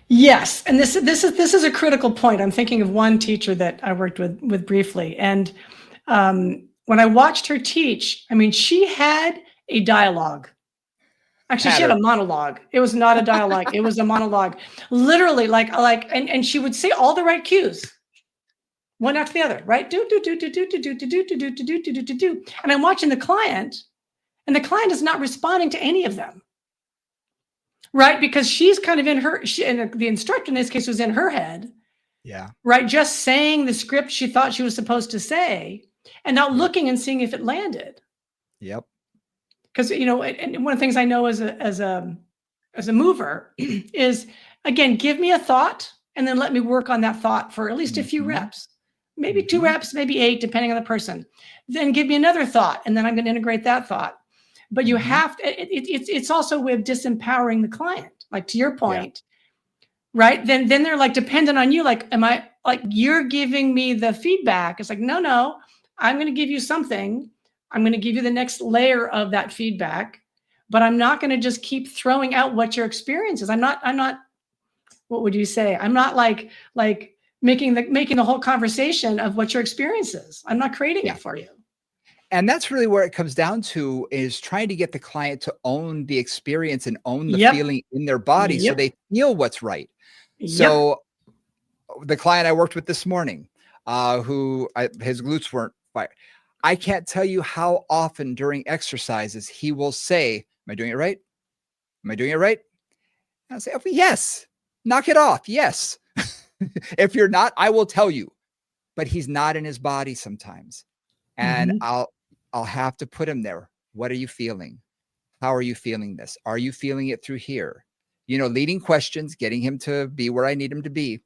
Yes, and this is a critical point. I'm thinking of one teacher that I worked with briefly, and when I watched her teach, I mean, she had a dialogue. Actually, she had a Pattern. monologue. It was not a dialogue. It was a monologue. Literally, and she would say all the right cues, one after the other, right? Do do do do do do do do do do do do do do do do. And I'm watching the client, And the client is not responding to any of them. Right? Because she's kind of in her, and the instructor in this case was in her head. Yeah. Right? Just saying the script she thought she was supposed to say and not looking and seeing if it landed. Yep. Because, and one of the things I know as a mover is, again, give me a thought and then let me work on that thought for at least a few reps, maybe 2 reps, maybe 8, depending on the person. Then give me another thought, and then I'm going to integrate that thought. But you have to, it's also a way of disempowering the client, like to your point, right? Then they're like dependent on you. Like, am I, like, you're giving me the feedback. It's like, no, I'm going to give you something. I'm going to give you the next layer of that feedback, but I'm not going to just keep throwing out what your experience is. I'm not, what would you say? I'm not like making the whole conversation of what your experience is. I'm not creating it for you. And that's really where it comes down to, is trying to get the client to own the experience and own the feeling in their body so they feel what's right. So the client I worked with this morning, his glutes weren't fired. I can't tell you how often during exercises he will say, am I doing it right? Am I doing it right? And I'll say, oh, yes, knock it off. Yes. If you're not, I will tell you, but he's not in his body sometimes. And I'll have to put him there. What are you feeling? How are you feeling this? Are you feeling it through here? Leading questions, getting him to be where I need him to be.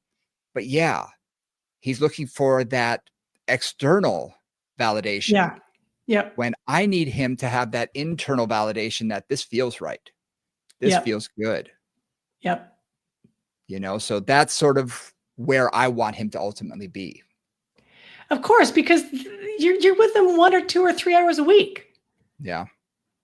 But yeah, he's looking for that external validation. Yeah. Yep. When I need him to have that internal validation that this feels right. This feels good. Yep. So that's sort of where I want him to ultimately be. Of course, because you're with them 1 or 2 or 3 hours a week. Yeah.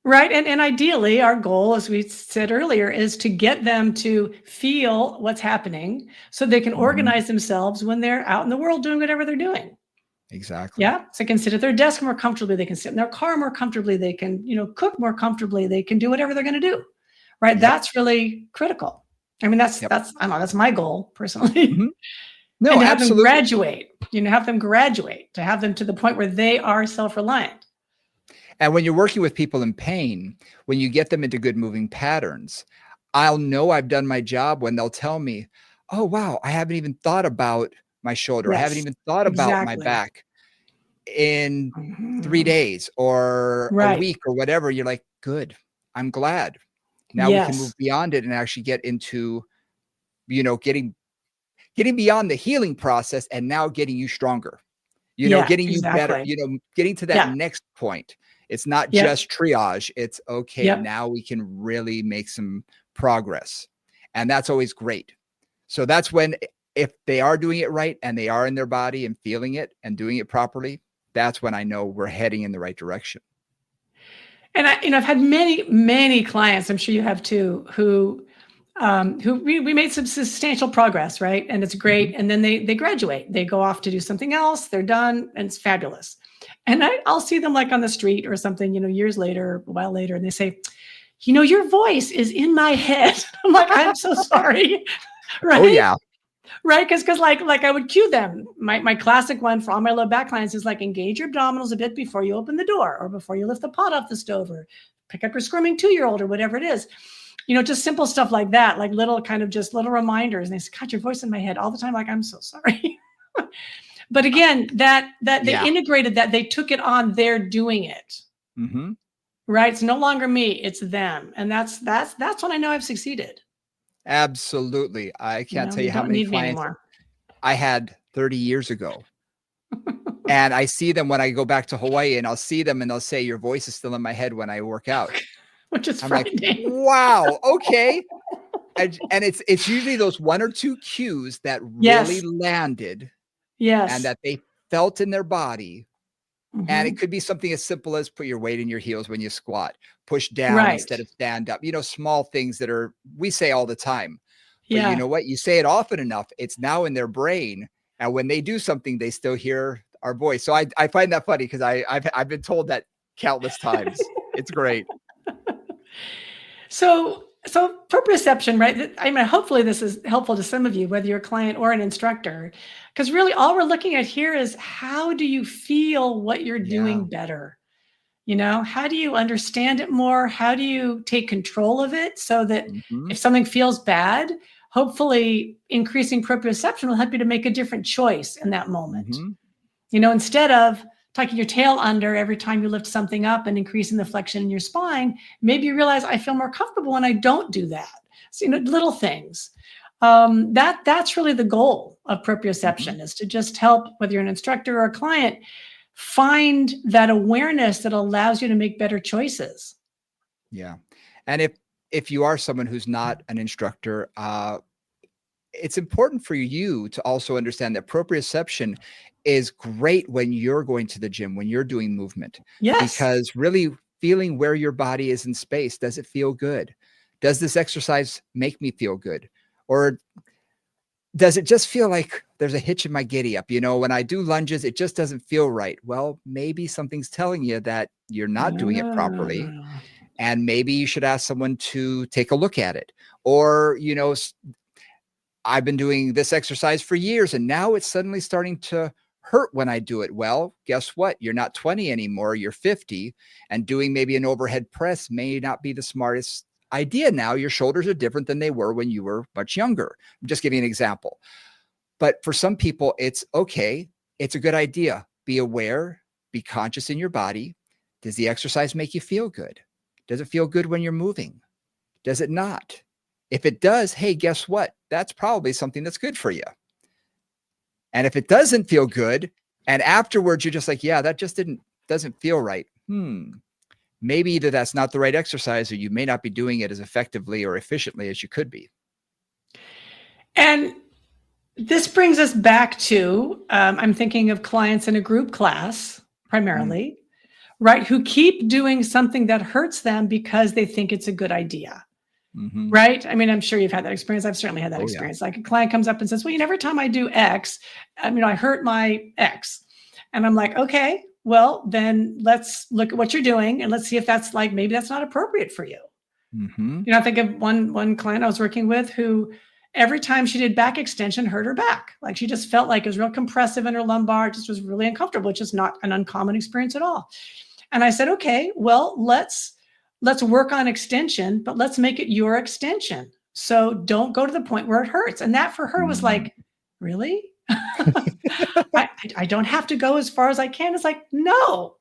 Right. And ideally, our goal, as we said earlier, is to get them to feel what's happening so they can organize themselves when they're out in the world doing whatever they're doing. Exactly. Yeah. So they can sit at their desk more comfortably. They can sit in their car more comfortably. They can, cook more comfortably. They can do whatever they're going to do. Right. Yep. That's really critical. I mean, that's, I don't know, that's my goal personally. No, and to absolutely. have them graduate, to have them to the point where they are self-reliant. And when you're working with people in pain, when you get them into good moving patterns, I'll know I've done my job when they'll tell me, oh, wow, I haven't even thought about my shoulder. I haven't even thought about my back in 3 days or a week or whatever. You're like, good, I'm glad. Now we can move beyond it and actually get into, getting beyond the healing process and now getting you stronger, getting you better, getting to that next point. It's not just triage. It's okay. Now we can really make some progress. And that's always great. So that's when, if they are doing it right and they are in their body and feeling it and doing it properly, that's when I know we're heading in the right direction. And I've had many clients, I'm sure you have too, who we made some substantial progress, right? And it's great. And then they graduate, they go off to do something else, they're done, and it's fabulous. And I'll see them like on the street or something, years later, a while later, and they say, your voice is in my head. I'm like, I'm so sorry. Right? Oh yeah. Right. Because like I would cue them. My classic one for all my low back clients is like, engage your abdominals a bit before you open the door or before you lift the pot off the stove or pick up your squirming 2-year-old or whatever it is. Just simple stuff like that, like little reminders. And they say, God, your voice in my head all the time. Like, I'm so sorry. But again, that they integrated that, they took it on, they're doing it. Right. It's no longer me, it's them. And that's when I know I've succeeded. Absolutely. I can't tell you how many clients I had 30 years ago. And I see them when I go back to Hawaii, and I'll see them and they'll say, your voice is still in my head when I work out. Which is I'm frightening. like, wow, okay. And it's usually those 1 or 2 cues that really landed. And that they felt in their body. And it could be something as simple as put your weight in your heels when you squat, push down instead of stand up, small things that we say all the time. But you know what? You say it often enough, it's now in their brain. And when they do something, they still hear our voice. So I find that funny because I've been told that countless times. It's great. So proprioception, right? I mean, hopefully this is helpful to some of you, whether you're a client or an instructor, because really all we're looking at here is, how do you feel what you're doing better? You know, how do you understand it more? How do you take control of it so that Mhm. if something feels bad, hopefully increasing proprioception will help you to make a different choice in that moment. Mhm. You know, instead of tucking your tail under every time you lift something up and increasing the flexion in your spine, maybe you realize I feel more comfortable when I don't do that. So, you know, little things. That's really the goal of Mhm. proprioception, is to just help, whether you're an instructor or a client, find that awareness that allows you to make better choices. Yeah. And if you are someone who's not an instructor, it's important for you to also understand that proprioception is great when you're going to the gym, when you're doing movement, Yes. because really feeling where your body is in space, does it feel good? Does this exercise make me feel good? Or does it just feel like there's a hitch in my giddy up? You know, when I do lunges, it just doesn't feel right. Well, maybe something's telling you that you're not doing it properly. Ah. And maybe you should ask someone to take a look at it. Or, you know, I've been doing this exercise for years and now it's suddenly starting to hurt when I do it. Well, guess what? You're not 20 anymore, you're 50, and doing maybe an overhead press may not be the smartest idea now. Your shoulders are different than they were when you were much younger. I'm just giving an example. But for some people, it's okay. It's a good idea. Be aware, be conscious in your body. Does the exercise make you feel good? Does it feel good when you're moving? Does it not? If it does, hey, guess what? That's probably something that's good for you. And if it doesn't feel good, and afterwards you're just like, yeah, that just doesn't feel right. Maybe either that's not the right exercise or you may not be doing it as effectively or efficiently as you could be. And this brings us back to, I'm thinking of clients in a group class primarily, right? Who keep doing something that hurts them because they think it's a good idea. Mm-hmm. Right? I mean, I'm sure you've had that experience. I've certainly had that Oh, yeah. experience. Like a client comes up and says, well, you know, every time I do X, I hurt my X. And I'm like, okay, well, then let's look at what you're doing and let's see if that's like, maybe that's not appropriate for you. Mm-hmm. You know, I think of one client I was working with who every time she did back extension hurt her back. Like she just felt like it was real compressive in her lumbar. It just was really uncomfortable, which is not an uncommon experience at all. And I said, okay, well, let's work on extension, but let's make it your extension. So don't go to the point where it hurts. And that for her was like, really? I don't have to go as far as I can. It's like, no.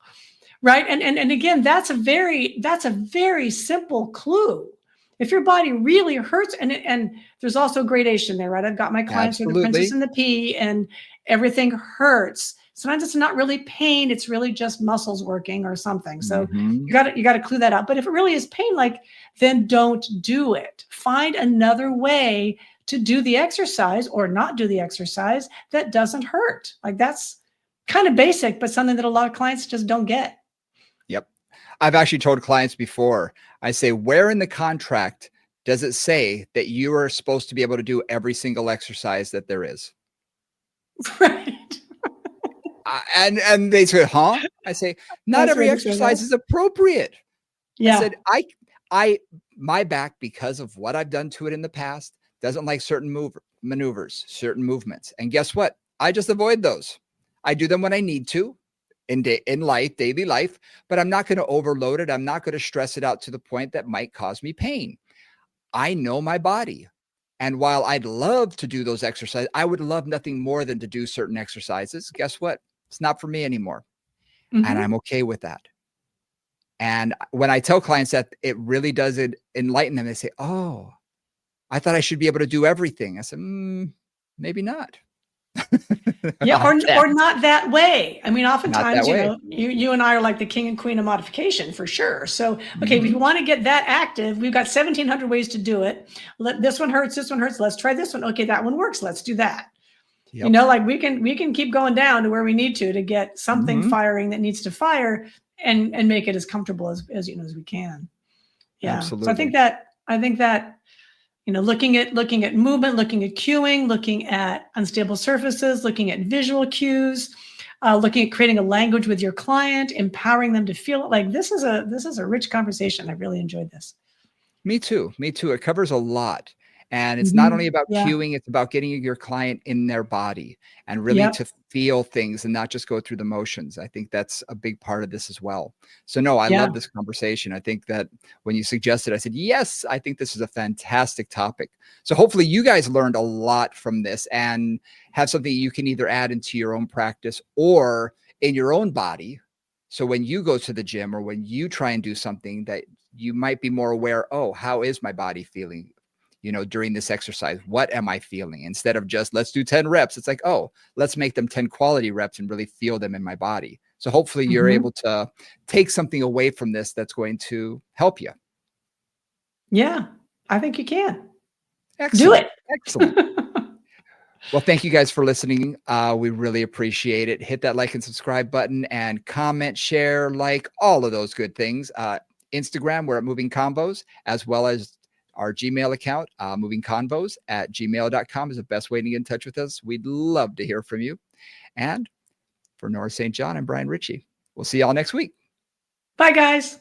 Right. And again, that's a very simple clue. If your body really hurts, and there's also gradation there, right? I've got my clients who are the princess Absolutely. and the pea, and everything hurts. Sometimes it's not really pain; it's really just muscles working or something. So Mm-hmm. you got to clue that out. But if it really is pain, like, then don't do it. Find another way to do the exercise or not do the exercise that doesn't hurt. Like that's kind of basic, but something that a lot of clients just don't get. Yep. I've actually told clients before, I say, where in the contract does it say that you are supposed to be able to do every single exercise that there is? Right. And they say, huh? I say, not Nice way every to say that. exercise is appropriate. I Yeah. said, my back, because of what I've done to it in the past, doesn't like certain maneuvers, certain movements. And guess what? I just avoid those. I do them when I need to in daily life, but I'm not going to overload it. I'm not going to stress it out to the point that might cause me pain. I know my body. And while I'd love to do those exercises, I would love nothing more than to do certain exercises. Guess what? It's not for me anymore. And Mhm. I'm okay with that. And when I tell clients that, it really does enlighten them. They say, oh, I thought I should be able to do everything. I said, maybe not. Yeah, I can't. or not that way. I mean, Not that oftentimes, you way. know, you and I are like the king and queen of modification for sure. So, okay, if you Mhm. want to get that active, we've got 1,700 ways to do it. This one hurts, this one hurts. Let's try this one. Okay, that one works. Let's do that. You Yep. know, like we can keep going down to where we need to get something Mhm. firing that needs to fire and make it as comfortable as you know as we can. Yeah. So Absolutely. I think that you know, looking at movement, looking at cueing, looking at unstable surfaces, looking at visual cues, looking at creating a language with your client, empowering them to feel it. Like this is a rich conversation. I really enjoyed this. Me too. Me too. It covers a lot. And it's not only Mhm. about Yeah. cueing, it's about getting your client in their body and really Yep. to feel things and not just go through the motions. I think that's a big part of this as well. So no, I love this conversation. I think that when you suggested, I said, yes, I think this is a fantastic topic. So hopefully you guys learned a lot from this and have something you can either add into your own practice or in your own body. So when you go to the gym or when you try and do something, that you might be more aware, oh, how is my body feeling? During this exercise, what am I feeling? Instead of just, let's do 10 reps, it's like, oh, let's make them 10 quality reps and really feel them in my body. So hopefully you're able to take something away from this that's going to help you. Yeah, I think you can. Excellent. Do it. Excellent. Well, thank you guys for listening. We really appreciate it. Hit that like and subscribe button and comment, share, like, all of those good things. Instagram, we're at Moving Combos, as well as our Gmail account, movingconvos@gmail.com is the best way to get in touch with us. We'd love to hear from you. And for Nora St. John, I'm Brian Ritchie. We'll see y'all next week. Bye, guys.